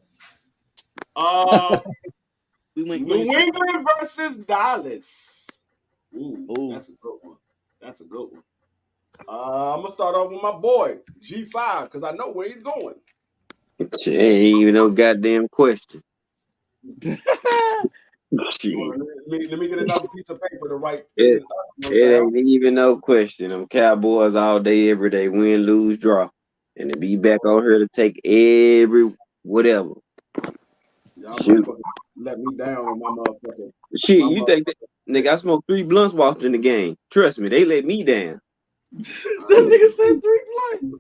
New England versus Dallas. Ooh, that's a good one. I'm gonna start off with my boy G5 because I know where he's going.
Shit, ain't even no goddamn question.
Let me get another piece of paper to write.
It ain't even no question. Them Cowboys all day, every day, win, lose, draw, and to be back on here to take every whatever.
Y'all motherfucker let me down with my motherfucker.
Shit, you think that nigga? I smoked 3 blunts watching the game. Trust me, they let me down.
That nigga said 3 blunts.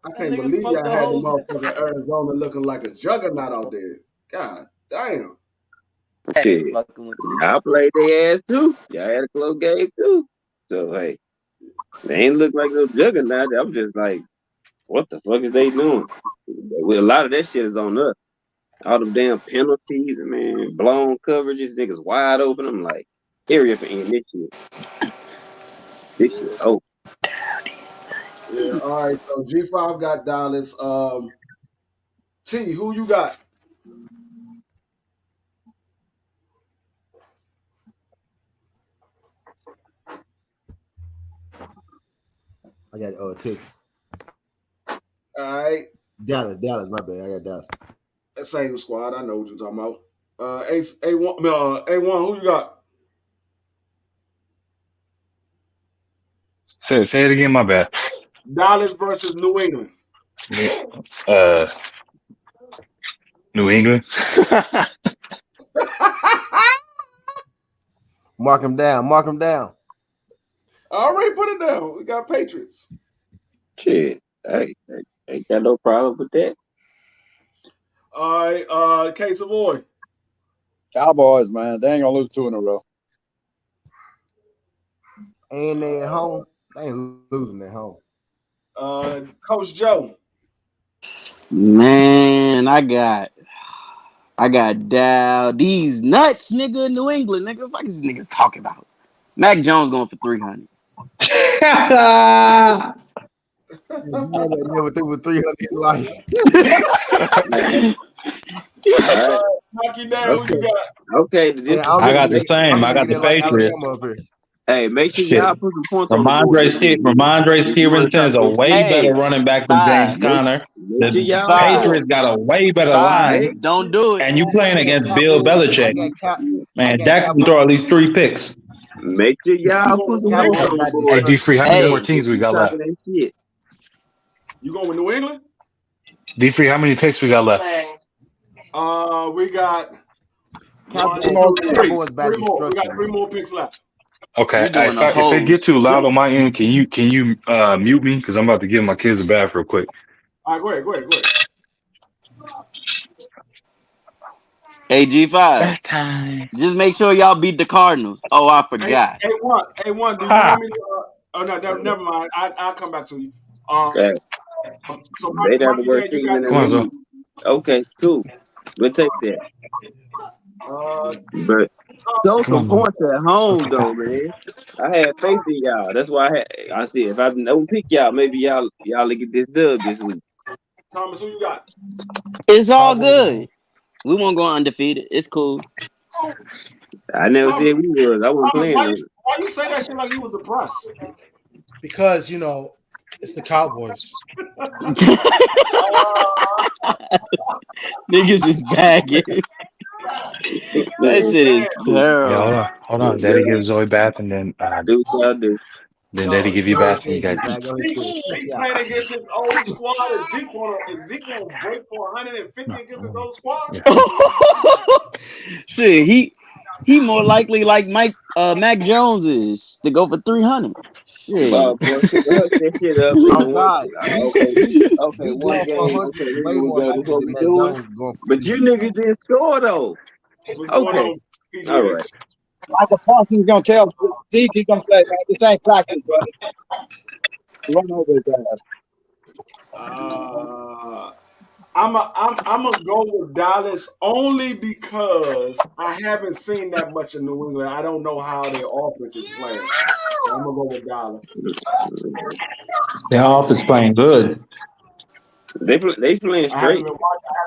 I can't believe y'all had the motherfucker Arizona looking like a juggernaut out there. God damn.
Shit. I played their ass too. Y'all had a close game too. So hey, they ain't look like no juggernaut. I'm just like, what the fuck is they doing? Well, a lot of that shit is on us. All them damn penalties and man, blown coverages, niggas wide open. I'm like, area for end this shit. This shit over.
Yeah, all right. So G5 got Dallas. T, who you got?
I got Texas.
All right.
Dallas, my bad. I got Dallas.
That same squad. I know what you're talking about. A1, who you got?
Say it again, my bad.
Dallas versus New England.
New England.
Mark them down.
I already put it down. We got Patriots.
Shit. Hey, ain't got no problem with that.
All right, K Savoy.
Cowboys, man, they ain't gonna lose 2 in a row.
And they at home. They ain't losing at home.
Coach Joe.
Man, I got down these nuts, nigga. New England, nigga. What is these niggas talking about? Mac Jones going for 300.
Never threw with 300 in life.
Knock you down. Who you got?
Okay.
I got the same. I got the Patriots.
Hey, make sure y'all put some points on the
Ramondre Stevenson is a way better running back than James Conner. The Patriots got a way better line.
Don't do it.
And you playing against Bill Belichick. Man, Dak can throw at least 3 picks.
Make sure y'all put some points on the board.
Hey, D3, how many more teams we got left?
You going with New England?
D3, how many picks we got left?
We got
Three more.
We got 3 more picks left.
Okay. If it get too loud on my end, can you mute me? Because I'm about to give my kids a bath real quick.
All right, go ahead.
Hey, G5. Just make sure y'all beat the Cardinals. Oh, I forgot.
A1, do you want me to? Never mind. I'll come back to you. So
they never work in the league. Okay, cool. We'll take that. But throw some points at home, though, man. I had faith in y'all. That's why I said if I don't pick y'all, maybe y'all will get this dub this week.
Thomas, who you got?
It's all good. We won't go undefeated. It's cool.
I never said we was. I wasn't playing.
Why you say that shit like you was depressed?
Because it's the Cowboys.
Niggas is bagging. That shit is terrible.
Yeah, hold on. Daddy gives Zoe bath and then
do what y'all do.
Then Daddy give you bath and you got
Zeke playing against his old squad, and Zeke gonna break for 150 against his old squad.
Shit, he more likely like Mac Jones is to go for 300. Shit.
Boy, that shit up.
Oh God.
Okay, one game. Way more likely than Mac Jones. But you niggas didn't score though. Okay. All right.
Michael Parsons gonna tell Zeke, he's gonna say, man, this ain't practice, brother. Run over his ass.
I'm gonna go with Dallas only because I haven't seen that much in New England. I don't know how their offense is playing. So I'm gonna go with Dallas.
their offense playing good.
They playing straight.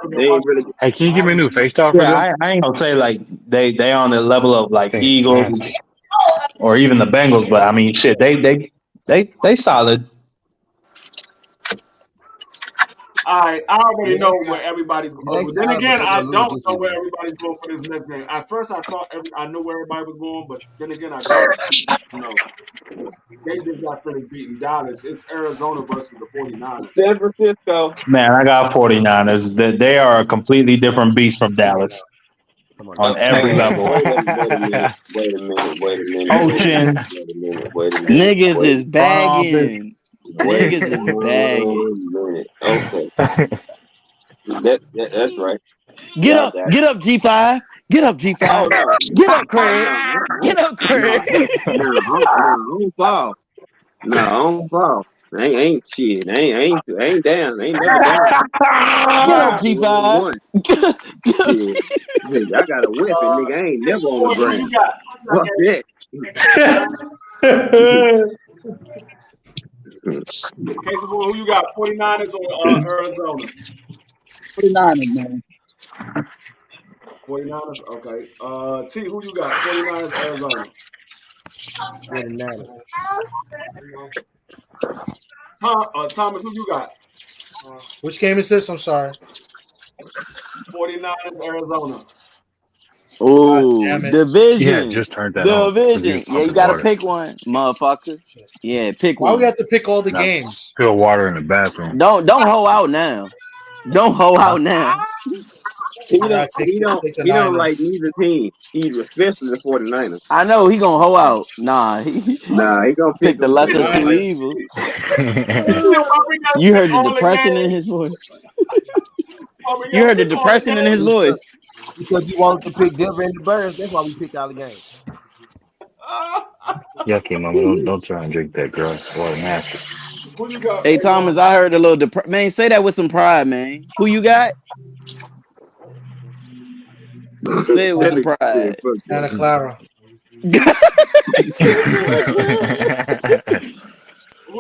They ain't really.
Hey, can you give me a new face talk for them? I ain't gonna say like they on the level of like Eagles or even the Bengals, but I mean shit, they solid.
I already know where everybody's going. Then again, I don't know where everybody's going for this next game. At first, I thought I knew where everybody was going, but then again, I don't know. They just got finished beating Dallas. It's Arizona versus the 49ers.
San Francisco.
Man, I got 49ers. They are a completely different beast from Dallas on every level.
Wait a minute.
Ocean.
Niggas is bagging. Niggas is bagging.
Okay. That's right.
Get up, G5. Get up, G5.
Oh, no.
Get up, Craig. Get up, Craig.
I don't fall. No, I don't fall. I ain't shit. I ain't down. I ain't never down.
Get up, G5. Get up,
Shit. I got a weapon, nigga. I ain't never on the ground. Fuck that.
Okay, so who you got? 49ers or Arizona?
49ers, man.
49ers. Okay. T, who you got? 49ers, Arizona.
49ers.
Thomas, who you got?
Which game is this? I'm sorry.
49ers, Arizona.
Oh,
Yeah,
division.
just turned that on.
Division. Yeah, you
Pumping
gotta
water.
pick one, motherfucker. Yeah, pick
Why
one.
we have to pick all the
Nah.
games?
Fill water in the bathroom.
Don't hoe out now. Don't hoe out now.
He
I gotta
don't. He don't.
take the
He don't like
Niners.
neither team. Especially the 49ers.
I know he gonna hoe out. Nah, he
Nah, he gonna
pick the
them
lesser of two
Niners.
evils.
Why we gotta
You
pick
heard the
all
depression
games?
in his voice.
Why we
You
gotta
heard the
pick all
depression in his
games?
voice.
Because you wanted to pick Denver and the Bears. That's why we picked all the games.
Yucky, mama. Don't try and drink that, girl. Water nasty.
Who you got?
Hey Thomas, I heard a little man. Say that with some pride, man. Who you got? Say it with some pride.
Santa Clara.
Who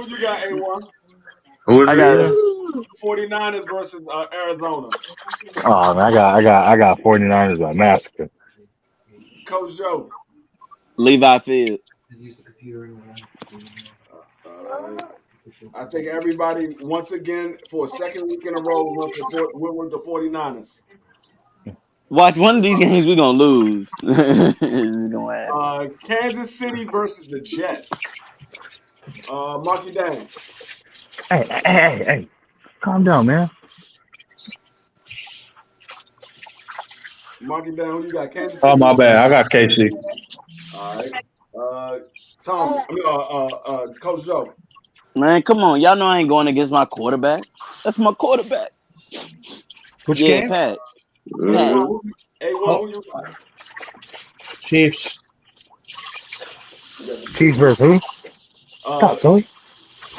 you got, A1?
Who is
I
it?
got
49ers versus Arizona.
Oh man, I got 49ers by massacre.
Coach Joe.
Levi Field.
I think everybody, once again, for a second week in a row, went with the 49ers.
Watch one of these games we're gonna lose. It's gonna happen.
Kansas City versus the Jets. Marky Dan.
Hey. Calm down, man.
Marky Dan, who you got? Kansas City.
Oh, my bad. I got KC.
All right. Coach Joe.
Man, come on. Y'all know I ain't going against my quarterback. That's my quarterback.
Which game?
Pat.
A1, who you got?
Chiefs.
Chiefs versus who? Stop, Zoe.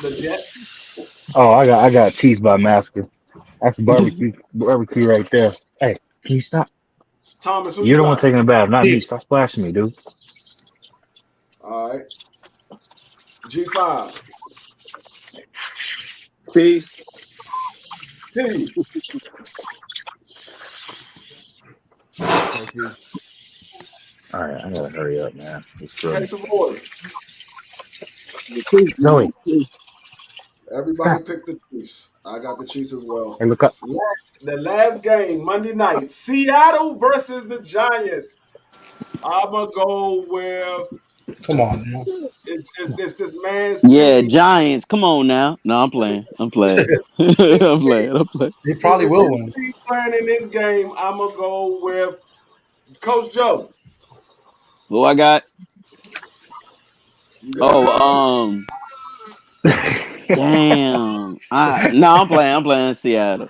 The Jets.
Oh, I got Chiefs by massacre. That's barbecue right there. Hey, can you stop?
Thomas, who
You're the
got?
one taking a bath, not me.
Chiefs.
Stop splashing me, dude.
All right. G5.
T.
All right, I gotta hurry up, man.
Case of order.
Zoe,
Everybody picked the Chiefs. I got the Chiefs as well.
hey, look up.
The last game, Monday night, Seattle versus the Giants. I'm going to go with.
Come on, man.
It's this man's
Yeah,
team.
Giants. Come on now. No, I'm playing. I'm playing.
They probably will win.
Playing in this game, I'm going to go with Coach Joe.
Who I got? Damn. I'm playing Seattle.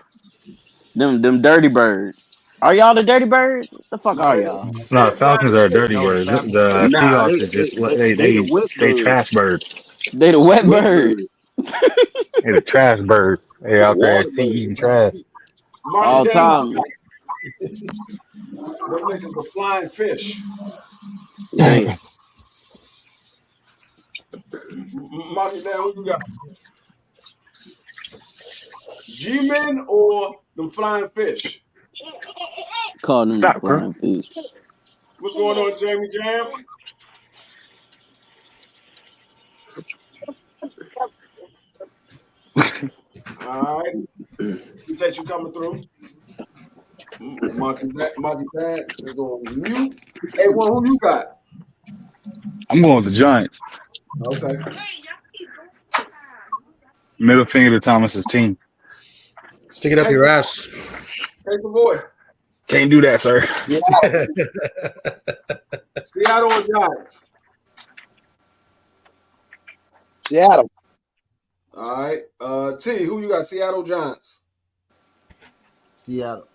Them dirty birds. Are y'all the dirty birds? The fuck are y'all?
No, the Falcons are dirty birds. The Seahawks are just they trash birds.
They the wet birds.
They the trash birds. They out there at sea eating trash.
All time.
Them niggas are flying fish.
Damn.
Mark it down. Who you got? G-Men or them flying fish?
Call them
Stop,
flying fish.
What's going on, Jamie Jam? All right. Appreciate you coming through. Marky Dad is on mute. Hey, who you got?
I'm going with the Giants.
Okay.
Middle finger to Thomas's team.
Stick it up your ass.
Hey, the boy.
Can't do that, sir.
Seattle or Giants?
Seattle.
All right. T, who you got? Seattle Giants.
Seattle.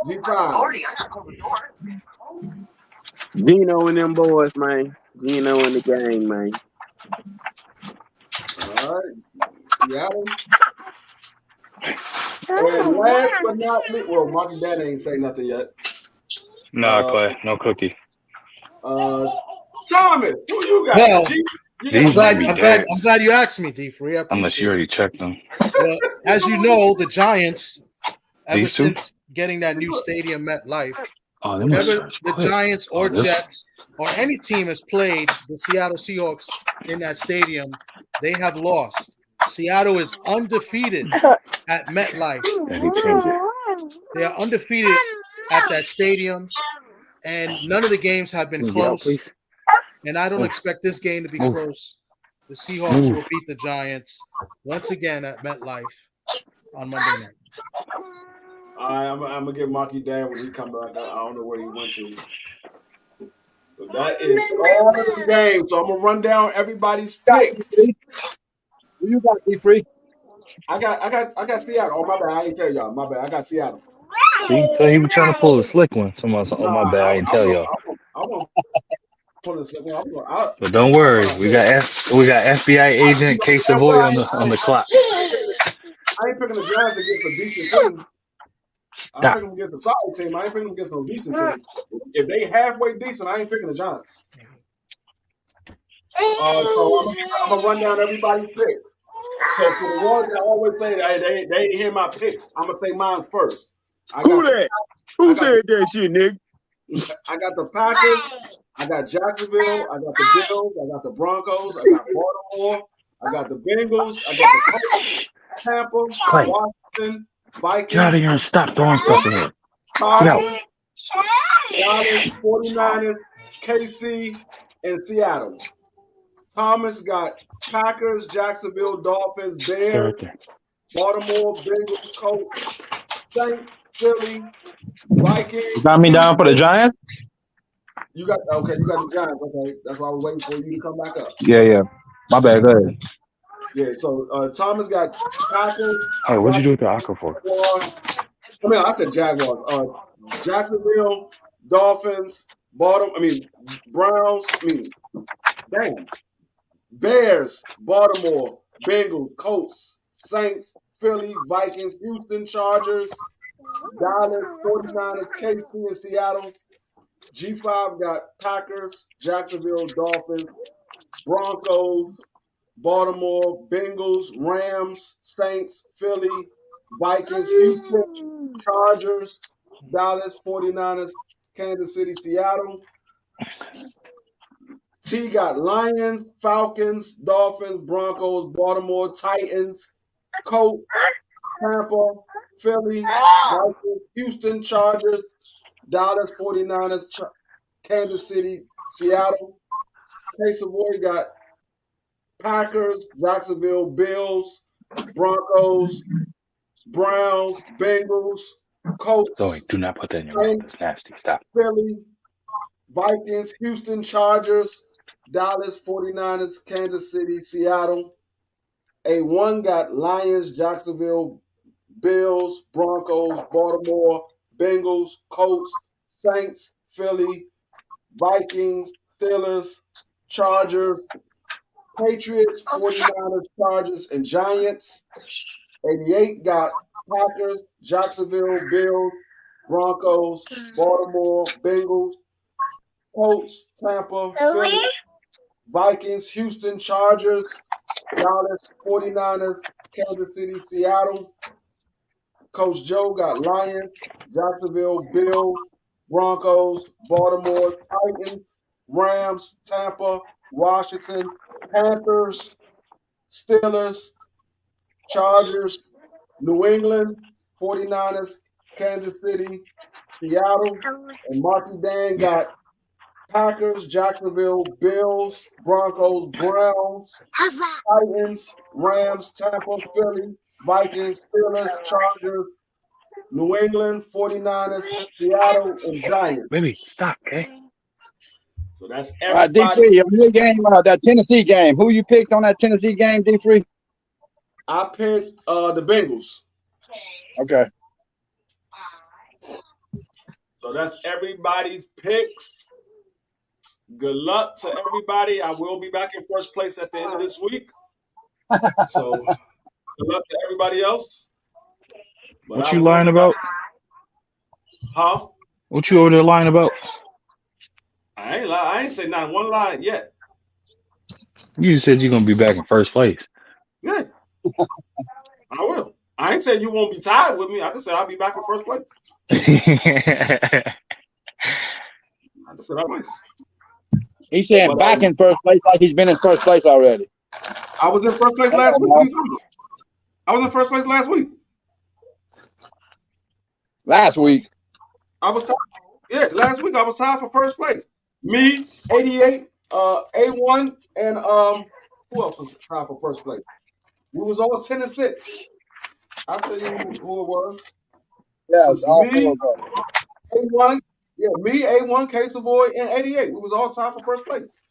G5.
Gino and them boys, man. Gino in the game, man.
All right. Seattle. And last but not least, well, Marky Dad ain't say nothing yet.
No, Clay. No cookie.
Thomas, who you got?
Well,
I'm
glad you asked me, D. Free.
Unless you already checked them.
Well, as you know, the Giants ever since getting that new stadium, MetLife.
Oh,
Whenever the Giants or Jets or any team has played the Seattle Seahawks in that stadium, they have lost. Seattle is undefeated at MetLife. They are undefeated at that stadium, and none of the games have been close. And I don't expect this game to be close. The Seahawks will beat the Giants once again at MetLife on Monday night.
I'm gonna get Marky Dan when he come back. I don't know where he went to. But that is all of the game. So I'm gonna run down everybody's picks.
Who you got, D Free?
I got Seattle. Oh my bad, I ain't tell y'all. My bad, I got Seattle.
See, so he was trying to pull a slick one. Someone, oh my bad, I didn't tell y'all.
I won't pull a slick one.
But don't worry, we got FBI agent K Savoy on the clock.
I ain't picking the Giants against a decent team. I'm picking them against a solid team. I ain't picking them against no decent team. If they halfway decent, I ain't picking the Giants. So I'm gonna run down everybody's picks. So for the ones that always say hey, they ain't hear my picks, I'm gonna say mine first. Who said that shit, Nick? I got the Packers, I got Jacksonville, I got the Bills, I got the Broncos, I got Baltimore, I got the Bengals, I got the Colts, Tampa, Washington, Vikings.
Get out of here and stop throwing stuff in here.
Dallas, 49ers, KC, and Seattle. Thomas got Packers, Jacksonville, Dolphins, Bears, Baltimore, Bengals, Colts, Saints, Philly, Vikings.
You got me down for the Giants?
You got the Giants. Okay, that's why I was waiting for you to come back up.
Yeah. My bad. Go ahead.
Yeah, so Thomas got Packers.
Hey, what'd you do with the aqua for?
I said Jaguars. Jacksonville, Dolphins, Browns. Bears, Baltimore, Bengals, Colts, Saints, Philly, Vikings, Houston, Chargers, Dallas, 49ers, KC, and Seattle. G5 got Packers, Jacksonville, Dolphins, Broncos, Baltimore, Bengals, Rams, Saints, Philly, Vikings, Houston, Chargers, Dallas, 49ers, Kansas City, Seattle. T got Lions, Falcons, Dolphins, Broncos, Baltimore, Titans, Colts, Tampa, Philly, Vikings, Houston, Chargers, Dallas, 49ers, Kansas City, Seattle. K Savoy got Packers, Jacksonville, Bills, Broncos, Browns, Bengals, Colts.
Zoe, do not put that in your mouth. It's nasty. Stop.
Philly, Vikings, Houston, Chargers, Dallas, 49ers, Kansas City, Seattle. A1 got Lions, Jacksonville, Bills, Broncos, Baltimore, Bengals, Colts, Saints, Philly, Vikings, Steelers, Chargers, Patriots, 49ers, Chargers, and Giants. 88 got Packers, Jacksonville, Bills, Broncos, Baltimore, Bengals, Colts, Tampa, Philly, Vikings, Houston, Chargers, Dallas, 49ers, Kansas City, Seattle. Coach Joe got Lions, Jacksonville, Bills, Broncos, Baltimore, Titans, Rams, Tampa, Washington, Panthers, Steelers, Chargers, New England, 49ers, Kansas City, Seattle. And Marky Dan got Packers, Jacksonville, Bills, Broncos, Browns, Titans, Rams, Tampa, Philly, Vikings, Steelers, Chargers, New England, 49ers, Seattle, and Giants.
Baby, stop, okay?
So that's everybody.
D3, your game, that Tennessee game. Who you picked on that Tennessee game, D3?
I picked the Bengals.
Okay.
So that's everybody's picks. Good luck to everybody. I will be back in first place at the end of this week. So good luck to everybody else. But
what you lying about?
Huh?
What you over there lying about?
I ain't lying. I ain't say not one lie yet.
You said you're gonna be back in first place.
Yeah. I will. I ain't saying you won't be tied with me. I just said I'll be back in first place. I just said I might.
He's saying back in first place like he's been in first place already.
I was in first place last week. What are you talking about? I was in first place last week.
Last week.
I was tied. Yeah, last week I was tied for first place. Me, 88, A1, and who else was tied for first place? We was all 10-6. I'll tell you who it was.
Yeah, it's all
me,
4 of us.
A1, yeah, me, A1, K Savoy, and 88. We was all tied for first place.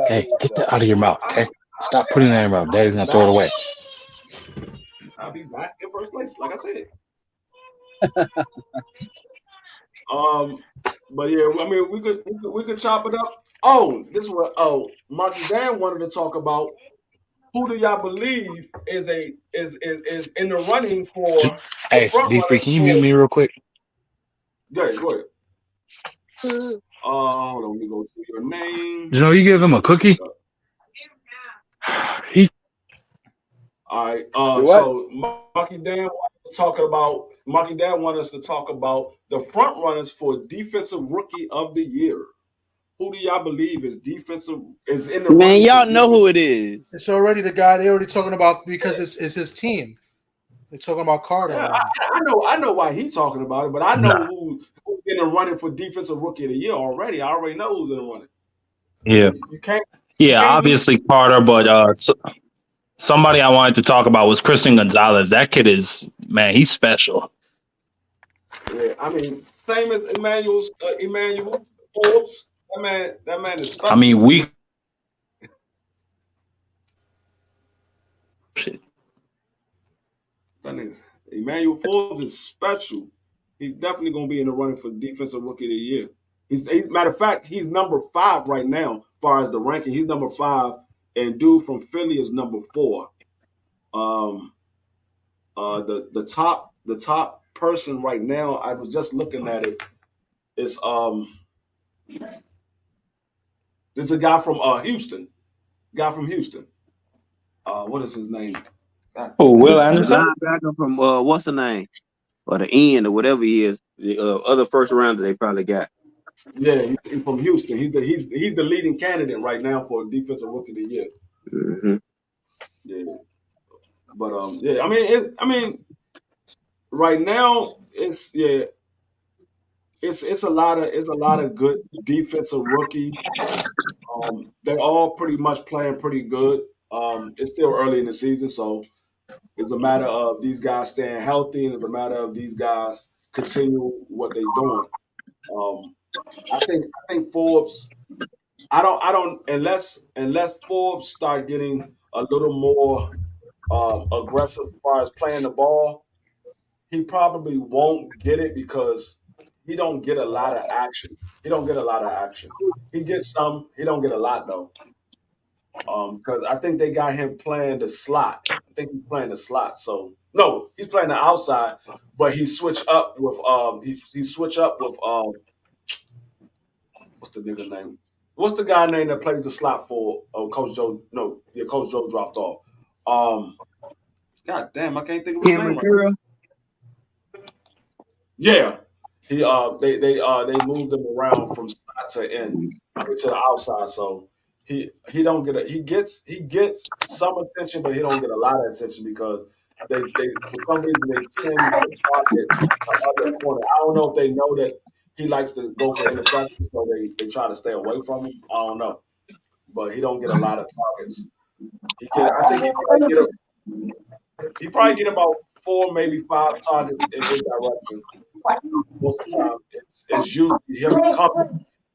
Hey, get that out of your mouth, okay? Stop putting that in your mouth. Daddy's gonna throw it away.
I'll be back in first place, like I said. But yeah, I mean, we could chop it up. Oh, this is what Marky Dan wanted to talk about. Who do y'all believe is in the running for?
Hey, D3, can you mute me real quick?
Go ahead. Hold on, let me go to your name.
You give him a cookie?
All right. So Marky Dan wanted us to talk about the front runners for Defensive Rookie of the Year. Who do y'all believe is in the
man? Y'all know who it is.
It's already the guy they're already talking about because it's his team. They're talking about Carter.
Yeah, I know why he's talking about it, but I know who's in the running for Defensive Rookie of the Year already. I already know who's in the running.
Yeah.
You can't.
Obviously Carter, but somebody I wanted to talk about was Christian Gonzalez. That kid is, man, he's special.
Yeah, I mean, same as Emmanuel Forbes. That man is special.
I mean,
Emmanuel Forbes is special. He's definitely going to be in the running for Defensive Rookie of the Year. Matter of fact, he's number 5 right now, as far as the ranking. He's number 5, and dude from Philly is number 4. The top person right now, I was just looking at it. It's there's a guy from Houston. What is his name?
Will Anderson? Linebacker from what's the name? Or the end or whatever he is. The other first rounder they probably got.
Yeah, he's from Houston. He's the leading candidate right now for Defensive Rookie of the Year.
Mm-hmm.
Yeah, but I mean, right now it's a lot of good defensive rookie. They're all pretty much playing pretty good. It's still early in the season, so it's a matter of these guys staying healthy, and it's a matter of these guys continue what they're doing. I think Forbes. I don't unless Forbes start getting a little more aggressive as far as playing the ball. He probably won't get it because he don't get a lot of action. He gets some. He don't get a lot though. Because I think they got him playing the slot. I think he's playing the slot. So no, he's playing the outside, but he switch up with what's the nigga name? What's the guy name that plays the slot for Coach Joe? No, yeah, Coach Joe dropped off. God damn, I can't think of his name. Right. Yeah, he they moved him around from slot to end to the outside, so he don't get he gets some attention, but he don't get a lot of attention because they for some reason they tend to target the other corner. I don't know if they know that he likes to go for interceptions, so they try to stay away from him. I don't know, but he don't get a lot of targets. I think he probably get about 4, maybe 5 targets in his direction. Most of the time,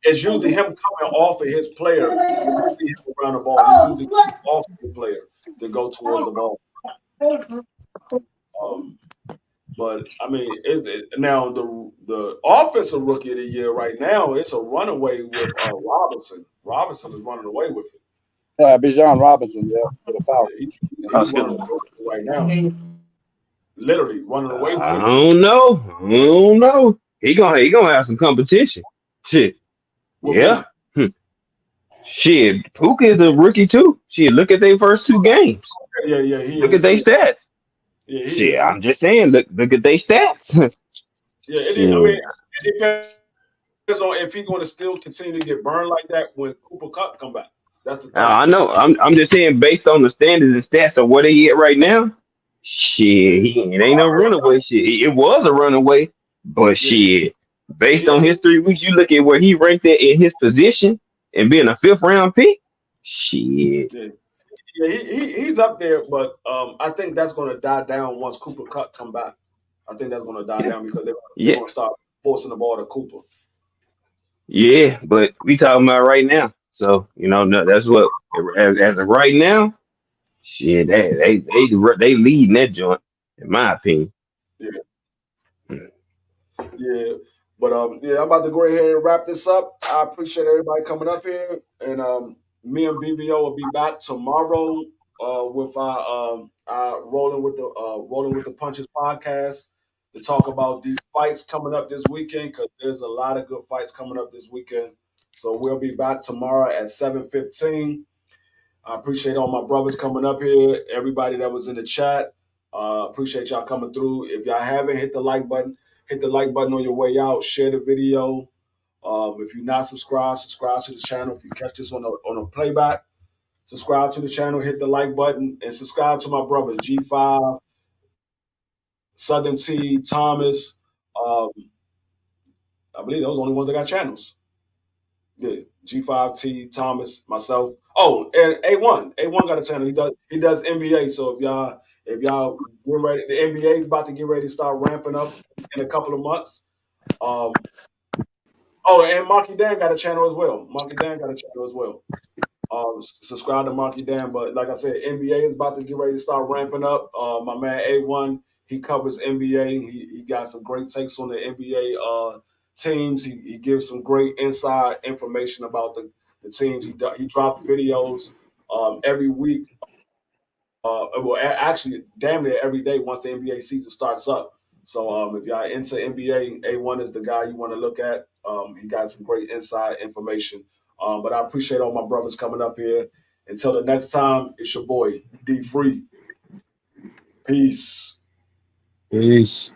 it's usually him coming off of his player. When you see him around the ball, he's usually off of the player to go towards the ball. But I mean, now the offensive rookie of the year right now? It's a runaway with Robinson. Robinson is running away with it.
Bijan Robinson, for the Falcons.
He's running away with it right now. Literally running away with it.
I don't know. He gonna have some competition. Shit. Yeah. Shit. Puka is a rookie too. Shit. Look at their first 2 games.
Yeah.
Look at their stats.
Yeah, he
Shit,
is.
I'm just saying, look at their stats.
Yeah, I mean,
Shit.
it depends on if he's going to still continue to get burned like that when Cooper Cup come back. That's the thing.
I know. I'm just saying, based on the standards and stats of what he at right now, shit,
Yeah,
it ain't no runaway shit. It was a runaway, but
yeah,
shit, based
he,
on his 3 weeks, you look at where he ranked at in his position and being a fifth round pick. Shit.
yeah, yeah, he's up there, but I think that's going to die down once Cooper Cup come back. I think that's going to die
Yeah.
down because they're
Yeah.
going to start forcing the ball to Cooper.
Yeah. But we talking about right now. So, no, that's what, as of right now, shit, they leading that joint, in my opinion.
Yeah, yeah. But yeah, I'm about to go ahead and wrap this up. I appreciate everybody coming up here, and me and BBO will be back tomorrow with our rolling with the punches podcast to talk about these fights coming up this weekend because there's a lot of good fights coming up this weekend. So we'll be back tomorrow at 7:15. I appreciate all my brothers coming up here, everybody that was in the chat. Appreciate y'all coming through. If y'all haven't hit the like button, hit the like button on your way out. Share the video. If you're not subscribed, subscribe to the channel. If you catch this on a playback, subscribe to the channel, hit the like button, and subscribe to my brothers G5, Southern T, Thomas. Um, I believe those are the only ones that got channels. Yeah, G5T, Thomas, myself. Oh, and A1 got a channel. He does NBA. So if y'all get ready, the NBA is about to get ready to start ramping up in a couple of months. Um, oh, and Marky Dan got a channel as well. Subscribe to Marky Dan. But like I said, NBA is about to get ready to start ramping up. My man A1, he covers NBA. He got some great takes on the NBA teams. He gives some great inside information about the teams. He drops videos every week. Actually, damn near every day once the NBA season starts up. So if y'all into NBA, A1 is the guy you want to look at. He got some great inside information. But I appreciate all my brothers coming up here. Until the next time, it's your boy D Free. Peace.
Peace.